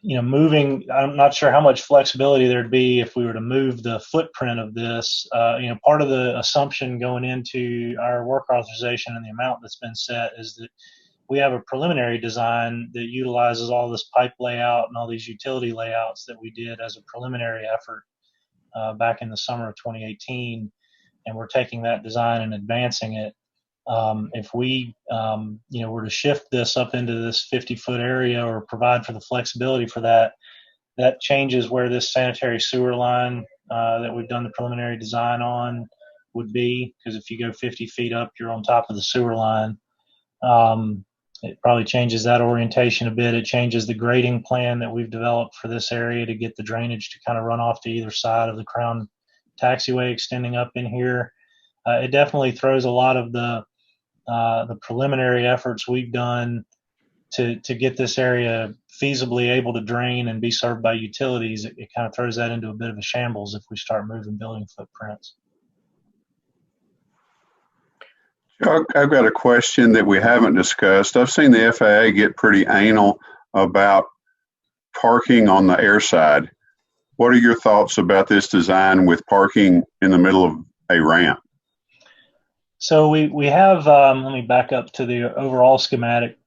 Moving, I'm not sure how much flexibility there'd be if we were to move the footprint of this. Part of the assumption going into our work authorization and the amount that's been set is that we have a preliminary design that utilizes all this pipe layout and all these utility layouts that we did as a preliminary effort back in the summer of 2018. And we're taking that design and advancing it. If we, were to shift this up into this 50-foot area or provide for the flexibility for that, that changes where this sanitary sewer line that we've done the preliminary design on would be. Because if you go 50 feet up, you're on top of the sewer line. It probably changes that orientation a bit. It changes the grading plan that we've developed for this area to get the drainage to kind of run off to either side of the Crown Taxiway extending up in here. It definitely throws a lot of the preliminary efforts we've done to get this area feasibly able to drain and be served by utilities. It kind of throws that into a bit of a shambles if we start moving building footprints. Chuck, I've got a question that we haven't discussed. I've seen the FAA get pretty anal about parking on the air side. What are your thoughts about this design with parking in the middle of a ramp? So we have, let me back up to the overall schematic.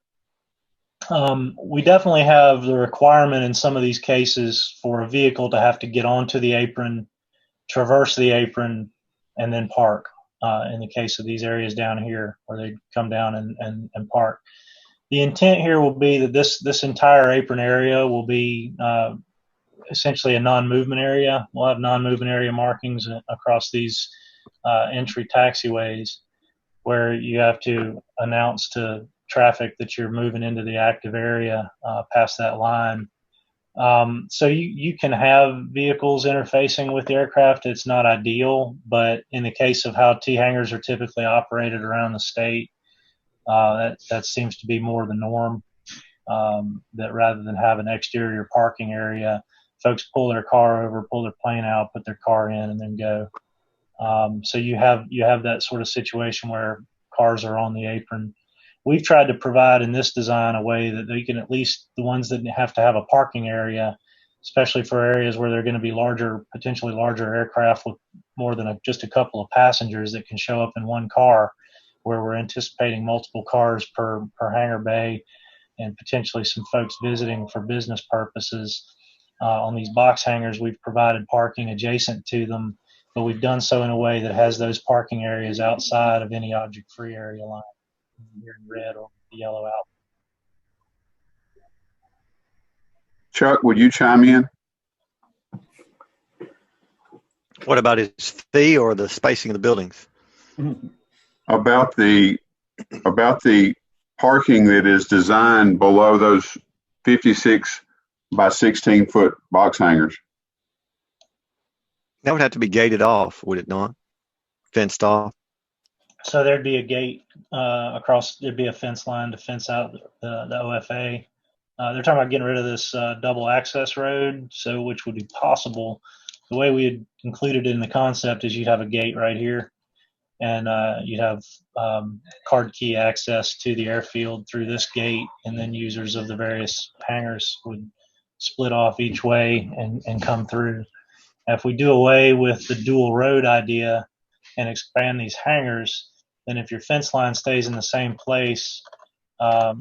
We definitely have the requirement in some of these cases for a vehicle to have to get onto the apron, traverse the apron, and then park. In the case of these areas down here where they come down and park. The intent here will be that this entire apron area will be essentially a non-movement area. We'll have non-movement area markings across these entry taxiways where you have to announce to traffic that you're moving into the active area past that line. So you can have vehicles interfacing with the aircraft. It's not ideal, but in the case of how T-hangars are typically operated around the state, that seems to be more the norm, that rather than have an exterior parking area, folks pull their car over, pull their plane out, put their car in, and then go. So you have that sort of situation where cars are on the apron. We've tried to provide in this design a way that they can, at least the ones that have to have a parking area, especially for areas where they're going to be potentially larger aircraft with more than just a couple of passengers that can show up in one car, where we're anticipating multiple cars per hangar bay and potentially some folks visiting for business purposes. On these box hangars, we've provided parking adjacent to them, but we've done so in a way that has those parking areas outside of any object-free area line, here in red or the yellow out. Chuck, would you chime in? What about his fee or the spacing of the buildings? About the parking that is designed below those 56 by 16 foot box hangars. That would have to be gated off, would it not? Fenced off. So there'd be a gate across. There'd be a fence line to fence out the OFA. They're talking about getting rid of this double access road, so which would be possible. The way we had included it in the concept is you'd have a gate right here, and you'd have card key access to the airfield through this gate, and then users of the various hangars would split off each way and come through. Now, if we do away with the dual road idea and expand these hangars, then if your fence line stays in the same place,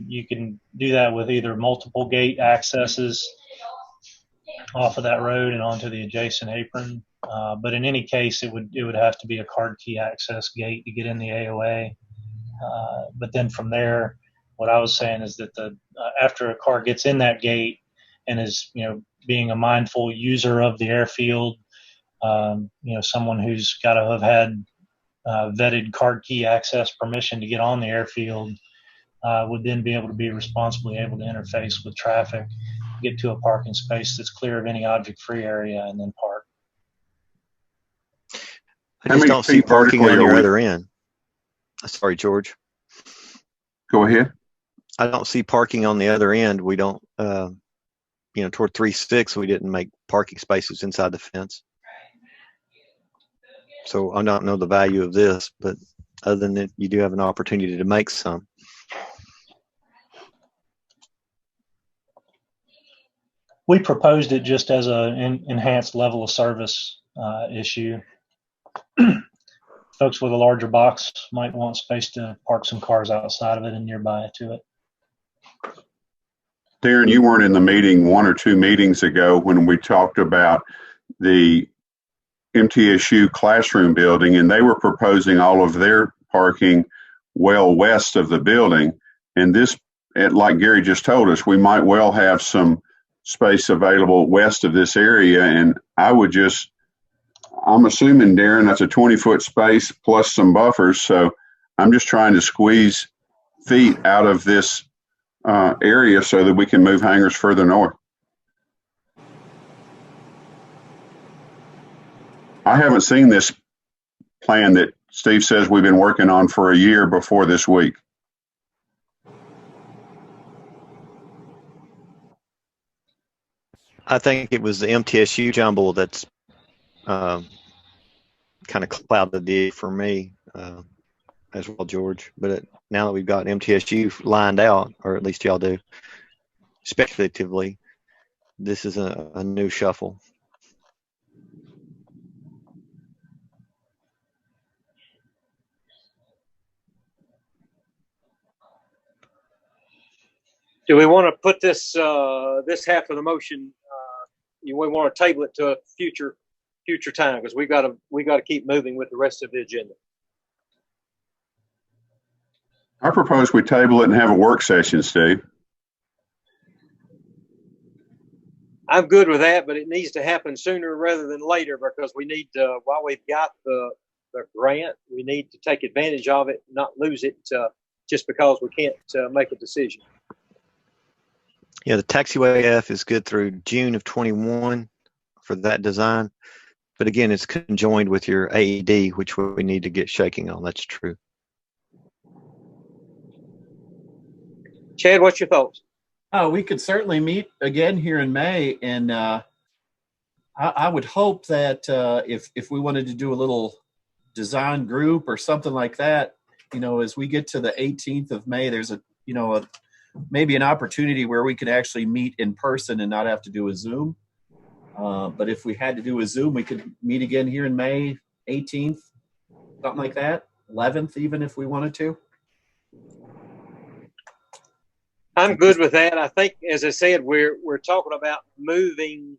you can do that with either multiple gate accesses off of that road and onto the adjacent apron. But in any case, it would have to be a card key access gate to get in the AOA. But then from there, what I was saying is that after a car gets in that gate and is being a mindful user of the airfield, someone who's got to have had vetted card key access permission to get on the airfield, would then be able to be responsibly able to interface with traffic, get to a parking space that's clear of any object-free area, and then park. I just don't see parking on your other end. Sorry, George. Go ahead. I don't see parking on the other end. We don't, toward 3-6, we didn't make parking spaces inside the fence. So I don't know the value of this, but other than that, you do have an opportunity to make some. We proposed it just as an enhanced level of service issue. Folks with a larger box might want space to park some cars outside of it and nearby to it. Darren, you weren't in the meeting 1 or 2 meetings ago when we talked about the MTSU classroom building, and they were proposing all of their parking well west of the building. And this, like Gary just told us, we might well have some space available west of this area. And I'm assuming, Darren, that's a 20-foot space plus some buffers. So I'm just trying to squeeze feet out of this area so that we can move hangars further north. I haven't seen this plan that Steve says we've been working on for a year before this week. I think it was the MTSU jumble that's kind of clouded the for me as well, George. But now that we've got MTSU lined out, or at least y'all do, speculatively, this is a new shuffle. Do we want to put this this half of the motion? We want to table it to a future time because we got to keep moving with the rest of the agenda. I propose we table it and have a work session, Steve. I'm good with that, but it needs to happen sooner rather than later because we need to, while we've got the the grant. We need to take advantage of it, not lose it just because we can't make a decision. Yeah, the Taxiway F is good through June of 21 for that design. But again, it's conjoined with your AED, which we need to get shaking on. That's true. Chad, what's your thoughts? We could certainly meet again here in May, and I would hope that if we wanted to do a little design group or something like that, as we get to the 18th of May, there's maybe an opportunity where we could actually meet in person and not have to do a Zoom. But if we had to do a Zoom, we could meet again here in May 18th, something like that, 11th even if we wanted to. I'm good with that. I think, as I said, we're talking about moving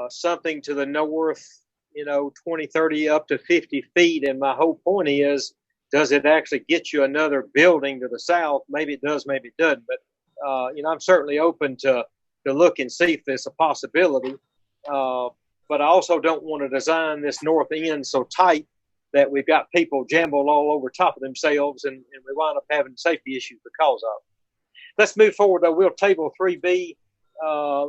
something to the north, 20, 30, up to 50 feet. And my whole point is, does it actually get you another building to the south? Maybe it does, maybe it doesn't. But, I'm certainly open to look and see if there's a possibility. But I also don't want to design this north end so tight that we've got people jumbled all over top of themselves and we wind up having safety issues because of it. Let's move forward, though. We'll table 3B.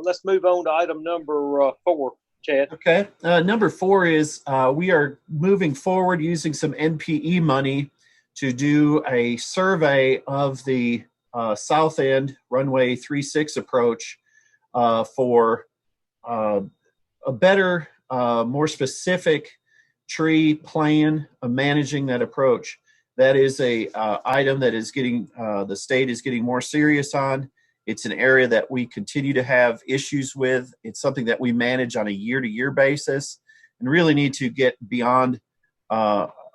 Let's move on to item number 4, Chad. Okay. Number 4 is we are moving forward using some NPE money to do a survey of the south end runway 36 approach for a better, more specific tree plan of managing that approach. That is a item that is getting the state is getting more serious on. It's an area that we continue to have issues with. It's something that we manage on a year-to-year basis and really need to get beyond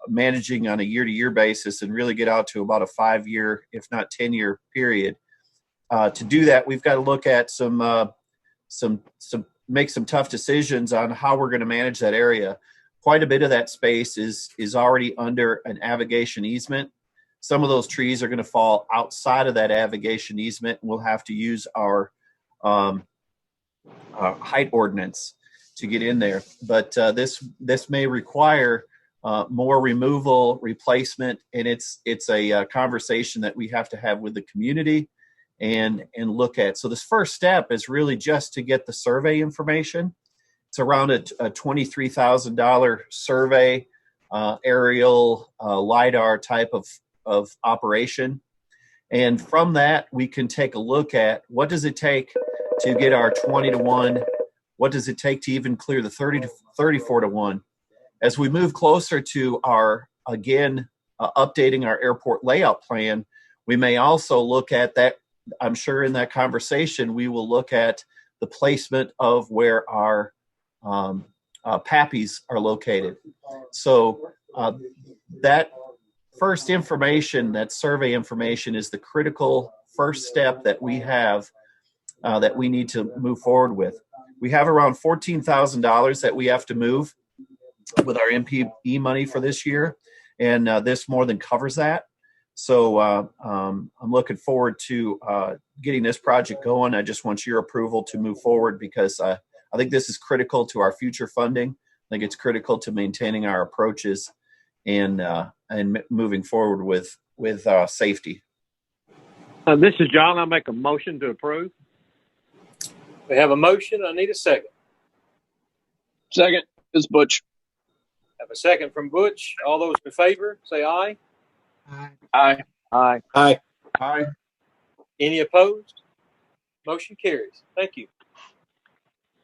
managing on a year-to-year basis and really get out to about a 5-year, if not 10-year period. To do that, we've got to look at make some tough decisions on how we're going to manage that area. Quite a bit of that space is already under an avigation easement. Some of those trees are going to fall outside of that avigation easement, and we'll have to use our height ordinance to get in there. But this may require more removal, replacement, and it's a conversation that we have to have with the community and look at. So this first step is really just to get the survey information. It's around a $23,000 survey, aerial LiDAR type of operation. And from that, we can take a look at what does it take to get our 20 to 1? What does it take to even clear the 30 to 34 to 1? As we move closer to our, again, updating our airport layout plan, we may also look at that. I'm sure in that conversation, we will look at the placement of where our PAPIs are located. So that first information, that survey information, is the critical first step that we have that we need to move forward with. We have around $14,000 that we have to move with our MPE money for this year, and this more than covers that. So I'm looking forward to getting this project going. I just want your approval to move forward because I think this is critical to our future funding. I think it's critical to maintaining our approaches and moving forward with safety. This is John. I'll make a motion to approve. We have a motion. I need a second. Second is Butch. Have a second from Butch. All those in favor, say aye. Aye. Aye. Aye. Aye. Aye. Any opposed? Motion carries. Thank you.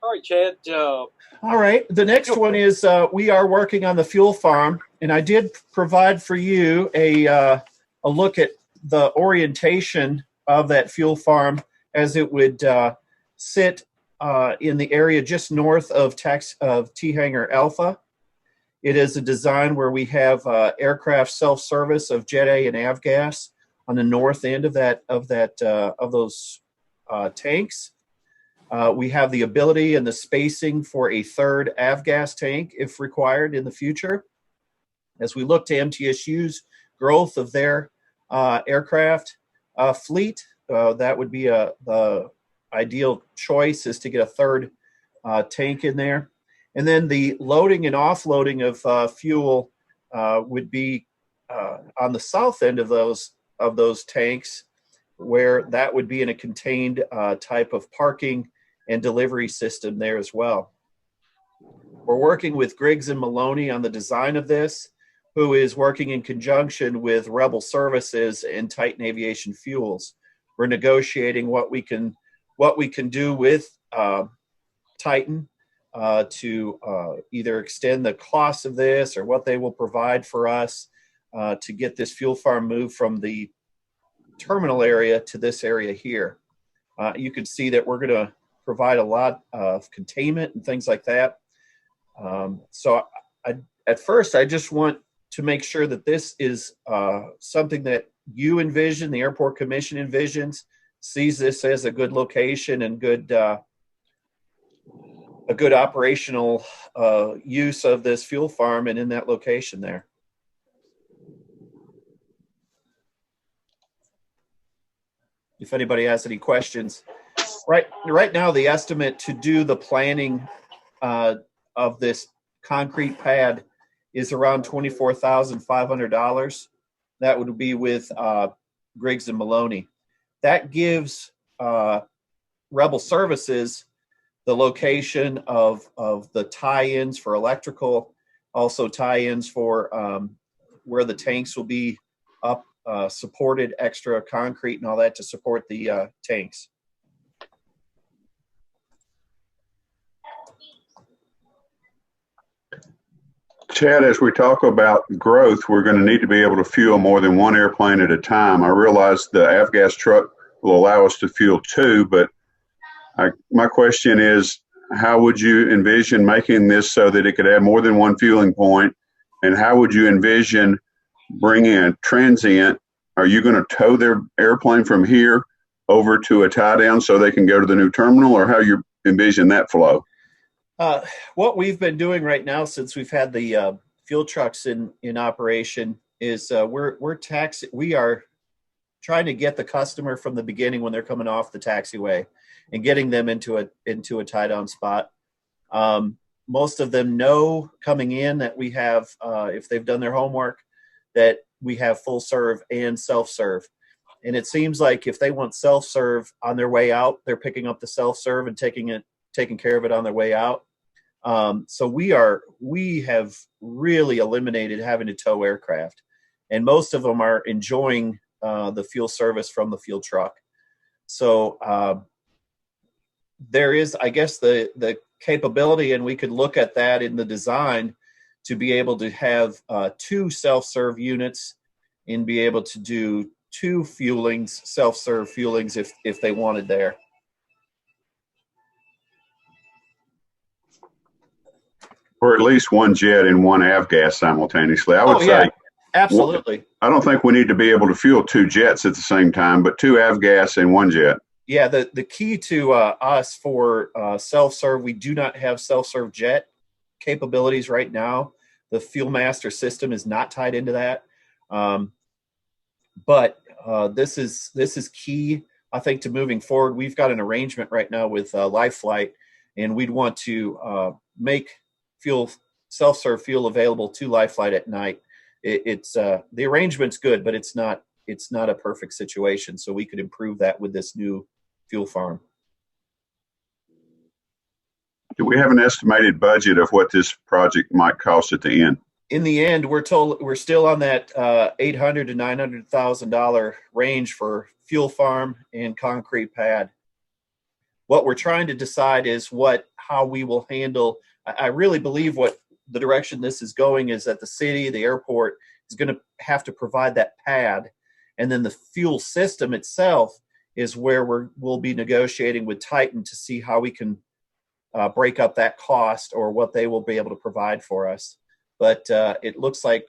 All right, Chad. All right. The next one is we are working on the fuel farm, and I did provide for you a look at the orientation of that fuel farm as it would sit in the area just north of T Hangar Alpha. It is a design where we have aircraft self-service of Jet A and avgas on the north end of those tanks. We have the ability and the spacing for a third avgas tank if required in the future. As we look to MTSU's growth of their aircraft fleet, that would be the ideal choice, is to get a third tank in there. And then the loading and offloading of fuel would be on the south end of those tanks, where that would be in a contained type of parking and delivery system there as well. We're working with Griggs and Maloney on the design of this, who is working in conjunction with Rebel Services and Titan Aviation Fuels. We're negotiating what we can do with Titan to either extend the cost of this or what they will provide for us to get this fuel farm moved from the terminal area to this area here. You can see that we're going to provide a lot of containment and things like that. So at first, I just want to make sure that this is something that you envision, the Airport Commission envisions, sees this as a good location and a good operational use of this fuel farm and in that location there. If anybody has any questions. Right now, the estimate to do the planning of this concrete pad is around $24,500. That would be with Griggs and Maloney. That gives Rebel Services the location of the tie-ins for electrical, also tie-ins for where the tanks will be up, supported, extra concrete and all that to support the tanks. Chad, as we talk about growth, we're going to need to be able to fuel more than one airplane at a time. I realize the avgas truck will allow us to fuel two, but my question is, how would you envision making this so that it could have more than one fueling point? And how would you envision bringing a transient? Are you going to tow their airplane from here over to a tie down so they can go to the new terminal, or how you envision that flow? What we've been doing right now, since we've had the fuel trucks in operation, is we are trying to get the customer from the beginning when they're coming off the taxiway and getting them into a tie down spot. Most of them know coming in that we have, if they've done their homework, that we have full serve and self-serve. And it seems like if they want self-serve on their way out, they're picking up the self-serve and taking care of it on their way out. So we have really eliminated having to tow aircraft, and most of them are enjoying the fuel service from the fuel truck. So there is, I guess, the capability, and we could look at that in the design to be able to have two self-serve units and be able to do two fuelings, self-serve fuelings if they wanted there. Or at least one jet and one avgas simultaneously. I would say, absolutely. I don't think we need to be able to fuel two jets at the same time, but two avgas and one jet. Yeah, the key to us for self-serve, we do not have self-serve jet capabilities right now. The Fuel Master system is not tied into that. But this is key, I think, to moving forward. We've got an arrangement right now with Life Flight, and we'd want to make self-serve fuel available to Life Flight at night. It's the arrangement's good, but it's not a perfect situation. So we could improve that with this new fuel farm. Do we have an estimated budget of what this project might cost at the end? In the end, we're told we're still on that $800,000 to $900,000 range for fuel farm and concrete pad. What we're trying to decide is how we will handle. I really believe what the direction this is going is that the city, the airport, is going to have to provide that pad, and then the fuel system itself is where we'll be negotiating with Titan to see how we can break up that cost or what they will be able to provide for us. But it looks like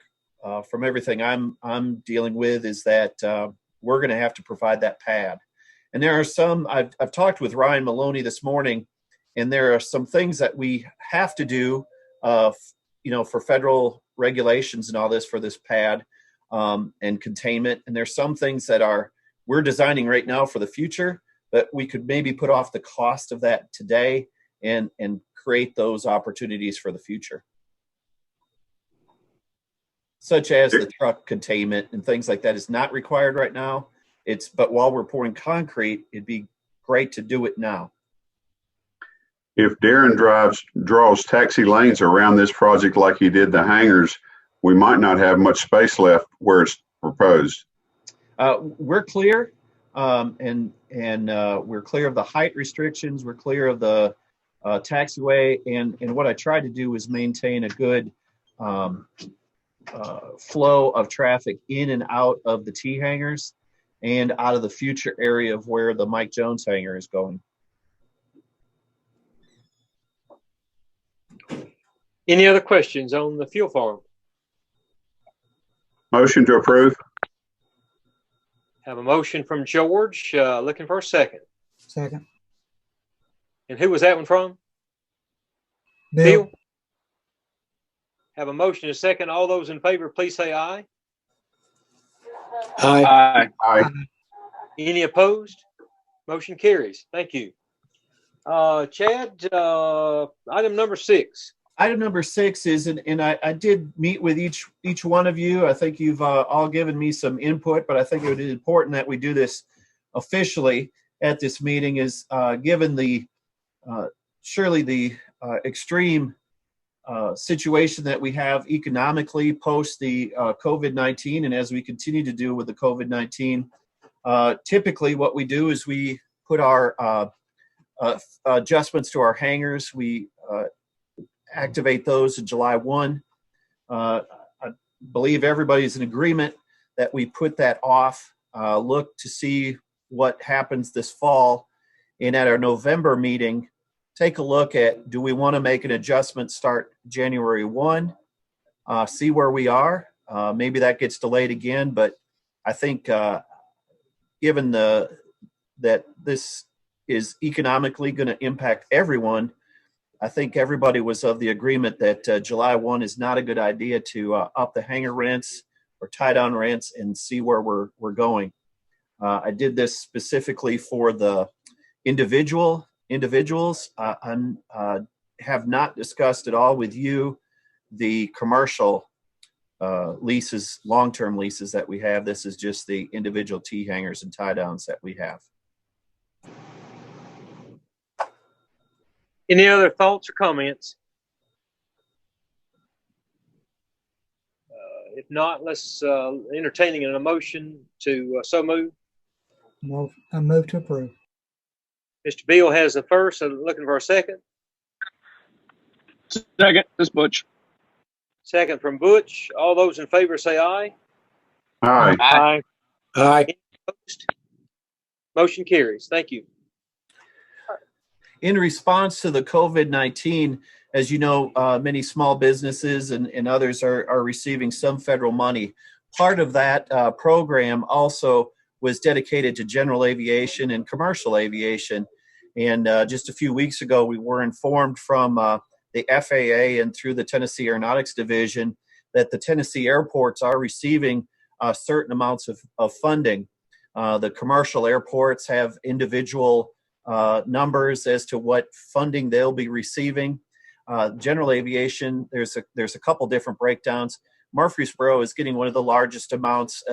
from everything I'm dealing with is that we're going to have to provide that pad. And there are some, I've talked with Ryan Maloney this morning, and there are some things that we have to do, for federal regulations and all this for this pad and containment. And there's some things that we're designing right now for the future, but we could maybe put off the cost of that today and create those opportunities for the future. such as the truck containment and things like that, is not required right now. But while we're pouring concrete, it'd be great to do it now. If Darren draws taxi lanes around this project like he did the hangars, we might not have much space left where it's proposed. We're clear, and we're clear of the height restrictions. We're clear of the taxiway, and what I try to do is maintain a good flow of traffic in and out of the T hangars and out of the future area of where the Mike Jones hangar is going. Any other questions on the fuel farm? Motion to approve. Have a motion from George, looking for a second. Second. And who was that one from? Bill. Have a motion and a second. All those in favor, please say aye. Aye. Aye. Aye. Any opposed? Motion carries. Thank you. Chad, item number 6. Item number 6 is, and I did meet with each one of you. I think you've all given me some input, but I think it is important that we do this officially at this meeting, is given the surely the extreme situation that we have economically post the COVID-19, and as we continue to do with the COVID-19, typically what we do is we put our adjustments to our hangars. We activate those in July 1. I believe everybody's in agreement that we put that off, look to see what happens this fall. And at our November meeting, take a look at, do we want to make an adjustment start January 1, see where we are. Maybe that gets delayed again, but I think given that this is economically going to impact everyone, I think everybody was of the agreement that July 1 is not a good idea to up the hangar rents or tie down rents and see where we're going. I did this specifically for the individuals. I have not discussed at all with you the commercial leases, long-term leases that we have. This is just the individual T hangars and tie downs that we have. Any other thoughts or comments? If not, let's entertaining an emotion to so move. I move to approve. Mr. Beal has the first, so looking for a second. Second, this Butch. Second from Butch. All those in favor say aye. Aye. Aye. Aye. Any opposed? Motion carries. Thank you. In response to the COVID-19, as you know, many small businesses and others are receiving some federal money. Part of that program also was dedicated to general aviation and commercial aviation. And just a few weeks ago, we were informed from the FAA and through the Tennessee Aeronautics Division that the Tennessee airports are receiving certain amounts of funding. The commercial airports have individual numbers as to what funding they'll be receiving. General aviation, there's a couple different breakdowns. Murfreesboro is getting one of the largest amounts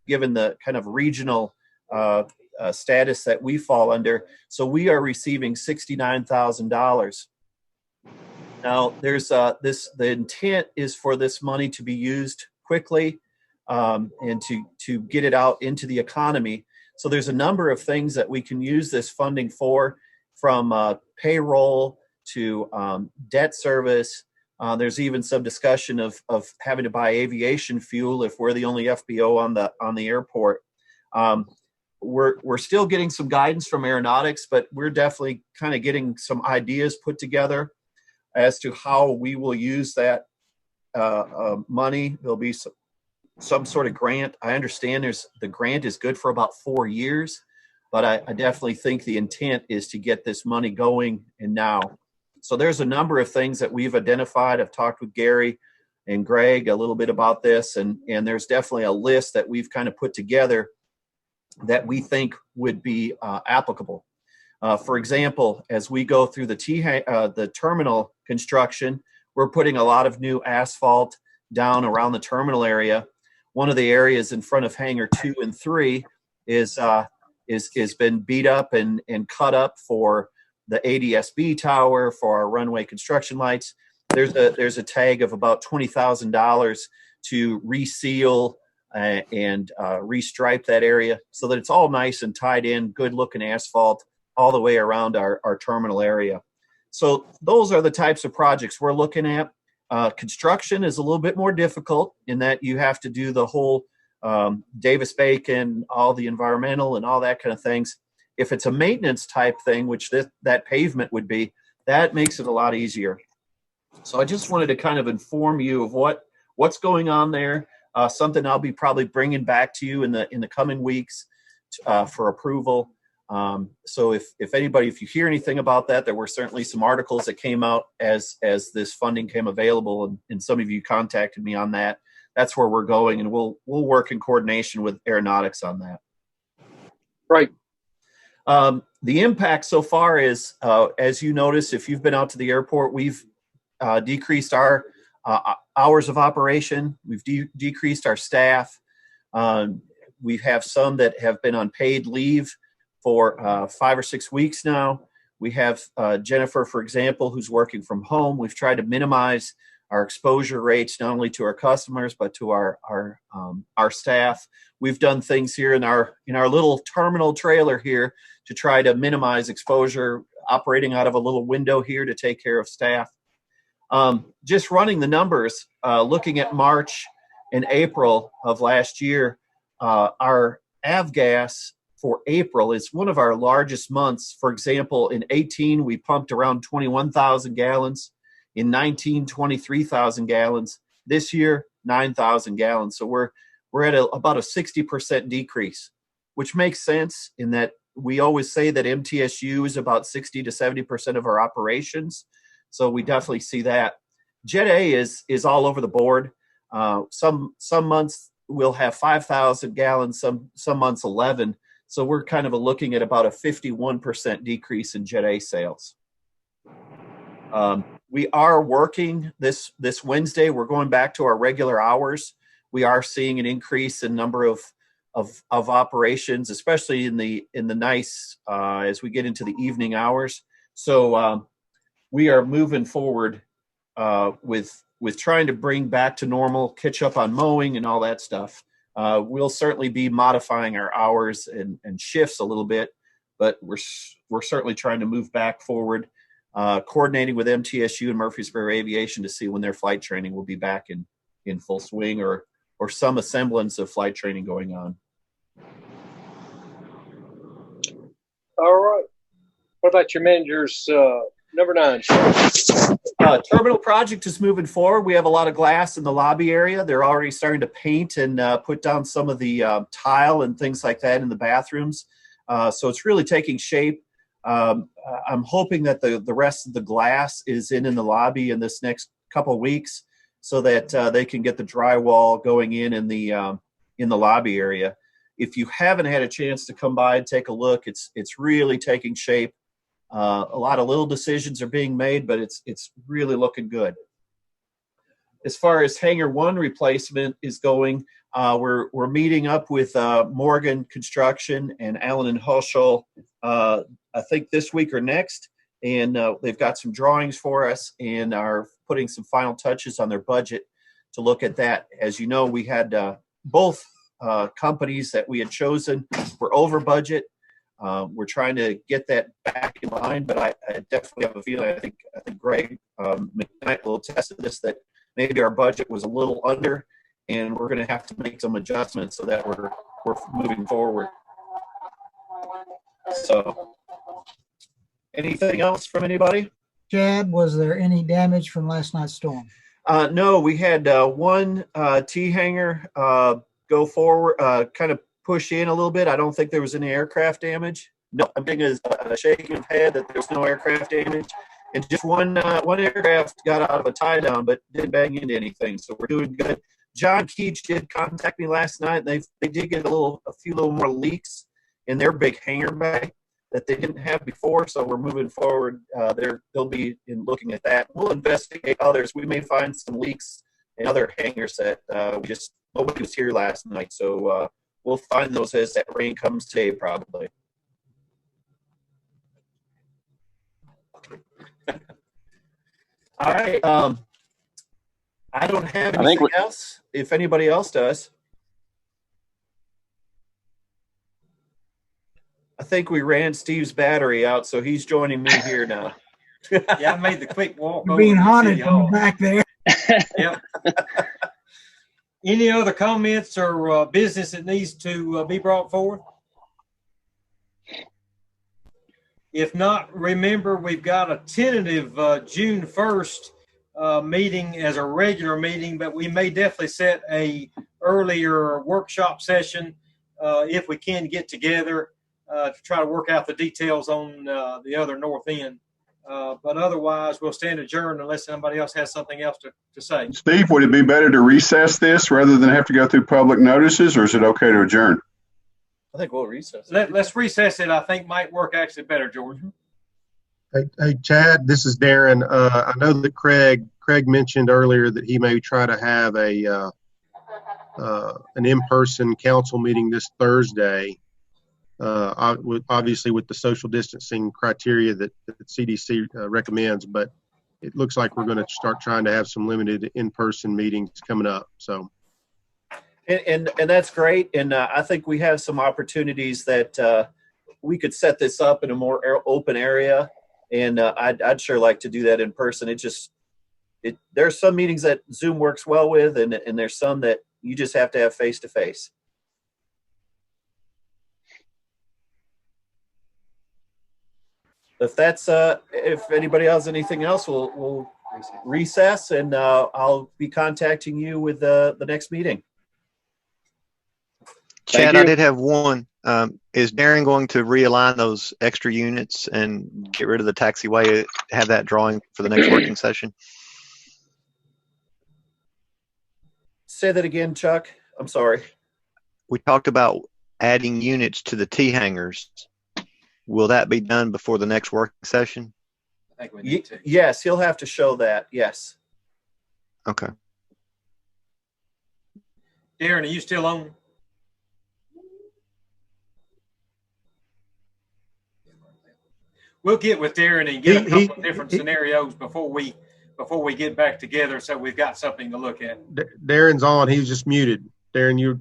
given the kind of regional status that we fall under. So we are receiving $69,000. Now there's the intent is for this money to be used quickly and to get it out into the economy. So there's a number of things that we can use this funding for, from payroll to debt service. There's even some discussion of having to buy aviation fuel if we're the only FBO on the airport. We're still getting some guidance from aeronautics, but we're definitely kind of getting some ideas put together as to how we will use that money. There'll be some sort of grant. I understand the grant is good for about 4 years, but I definitely think the intent is to get this money going and now. So there's a number of things that we've identified. I've talked with Gary and Greg a little bit about this, and there's definitely a list that we've kind of put together that we think would be applicable. For example, as we go through the terminal construction, we're putting a lot of new asphalt, down around the terminal area. One of the areas in front of Hangar 2 and 3 is been beat up and cut up for the ADSB tower, for our runway construction lights. There's a tag of about $20,000 to reseal and restripe that area so that it's all nice and tied in, good looking asphalt all the way around our terminal area. So those are the types of projects we're looking at. Construction is a little bit more difficult in that you have to do the whole Davis-Bacon, all the environmental and all that kind of things. If it's a maintenance type thing, which that pavement would be, that makes it a lot easier. So I just wanted to kind of inform you of what's going on there. Something I'll be probably bringing back to you in the coming weeks for approval. So if you hear anything about that, there were certainly some articles that came out as this funding came available, and some of you contacted me on that. That's where we're going, and we'll work in coordination with aeronautics on that. Right. The impact so far is, as you notice, if you've been out to the airport, we've decreased our hours of operation. We've decreased our staff. We have some that have been on paid leave for 5 or 6 weeks now. We have Jennifer, for example, who's working from home. We've tried to minimize our exposure rates, not only to our customers, but to our staff. We've done things here in our little terminal trailer here to try to minimize exposure, operating out of a little window here to take care of staff. Just running the numbers, looking at March and April of last year, our avgas for April is one of our largest months. For example, in 18, we pumped around 21,000 gallons. In 19, 23,000 gallons. This year, 9,000 gallons. So we're at about a 60% decrease, which makes sense in that we always say that MTSU is about 60 to 70% of our operations. So we definitely see that. Jet A is all over the board. Some months we'll have 5,000 gallons, some months 11. So we're kind of looking at about a 51% decrease in Jet A sales. We are working this Wednesday. We're going back to our regular hours. We are seeing an increase in number of operations, especially in the nice as we get into the evening hours. So we are moving forward with trying to bring back to normal, catch up on mowing and all that stuff. We'll certainly be modifying our hours and shifts a little bit, but we're certainly trying to move back forward. Coordinating with MTSU and Murfreesboro Aviation to see when their flight training will be back in full swing or some semblance of flight training going on. All right. What about your manager's number 9? Terminal project is moving forward. We have a lot of glass in the lobby area. They're already starting to paint and put down some of the tile and things like that in the bathrooms. So it's really taking shape. I'm hoping that the rest of the glass is in the lobby in this next couple of weeks so that they can get the drywall going in the lobby area. If you haven't had a chance to come by and take a look, it's really taking shape. A lot of little decisions are being made, but it's really looking good. As far as Hangar 1 replacement is going, we're meeting up with Morgan Construction and Allen and Hushel, I think this week or next, and they've got some drawings for us and are putting some final touches on their budget to look at that. As you know, we had both companies that we had chosen were over budget. We're trying to get that back in line, but I definitely have a feeling, I think Greg McKnight will attest to this, that maybe our budget was a little under, and we're going to have to make some adjustments so that we're moving forward. So, anything else from anybody? Chad, was there any damage from last night's storm? No, we had one T-hanger go forward, kind of push in a little bit. I don't think there was any aircraft damage. No, I'm getting a shaking of head that there's no aircraft damage. And just one aircraft got out of a tie down, but didn't bang into anything. So we're doing good. John Keach did contact me last night. They did get a few little more leaks in their big hangar bay that they didn't have before. So we're moving forward. They'll be looking at that. We'll investigate others. We may find some leaks and other hangars that nobody was here last night. So we'll find those as that rain comes today, probably. All right. I don't have anything else. If anybody else does. I think we ran Steve's battery out, so he's joining me here now. Yeah, I made the quick walk. You're being haunted from back there. Yep. Any other comments or business that needs to be brought forth? If not, remember we've got a tentative June 1st meeting as a regular meeting, but we may definitely set a earlier workshop session if we can get together to try to work out the details on the other north end. But otherwise, we'll stand adjourned unless somebody else has something else to say. Steve, would it be better to recess this rather than have to go through public notices, or is it okay to adjourn? I think we'll recess. Let's recess it. I think might work actually better, George. Hey, Chad, this is Darren. I know that Craig mentioned earlier that he may try to have an in-person council meeting this Thursday. Obviously with the social distancing criteria that the CDC recommends, but it looks like we're going to start trying to have some limited in-person meetings coming up. So, and that's great. And I think we have some opportunities that we could set this up in a more open area. And I'd sure like to do that in person. There's some meetings that Zoom works well with, and there's some that you just have to have face-to-face. If anybody has anything else, we'll recess, and I'll be contacting you with the next meeting. Chad, I did have one. Is Darren going to realign those extra units and get rid of the taxiway, have that drawing for the next working session? Say that again, Chuck. I'm sorry. We talked about adding units to the T hangars. Will that be done before the next working session? I think we need to. Yes, he'll have to show that. Yes. Okay. Darren, are you still on? We'll get with Darren and get a couple of different scenarios before we get back together, so we've got something to look at. Darren's on. He was just muted. Darren, you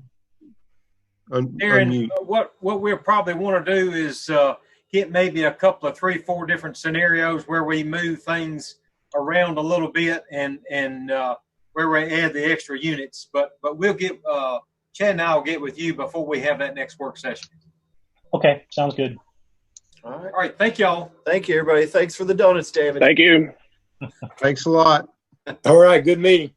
Darren, what we'll probably want to do is get maybe a couple of 3-4 different scenarios where we move things around a little bit and where we add the extra units. But we'll get Chad and I will get with you before we have that next work session. Okay, sounds good. All right. All right. Thank y'all. Thank you, everybody. Thanks for the donuts, David. Thank you. Thanks a lot. All right. Good meeting.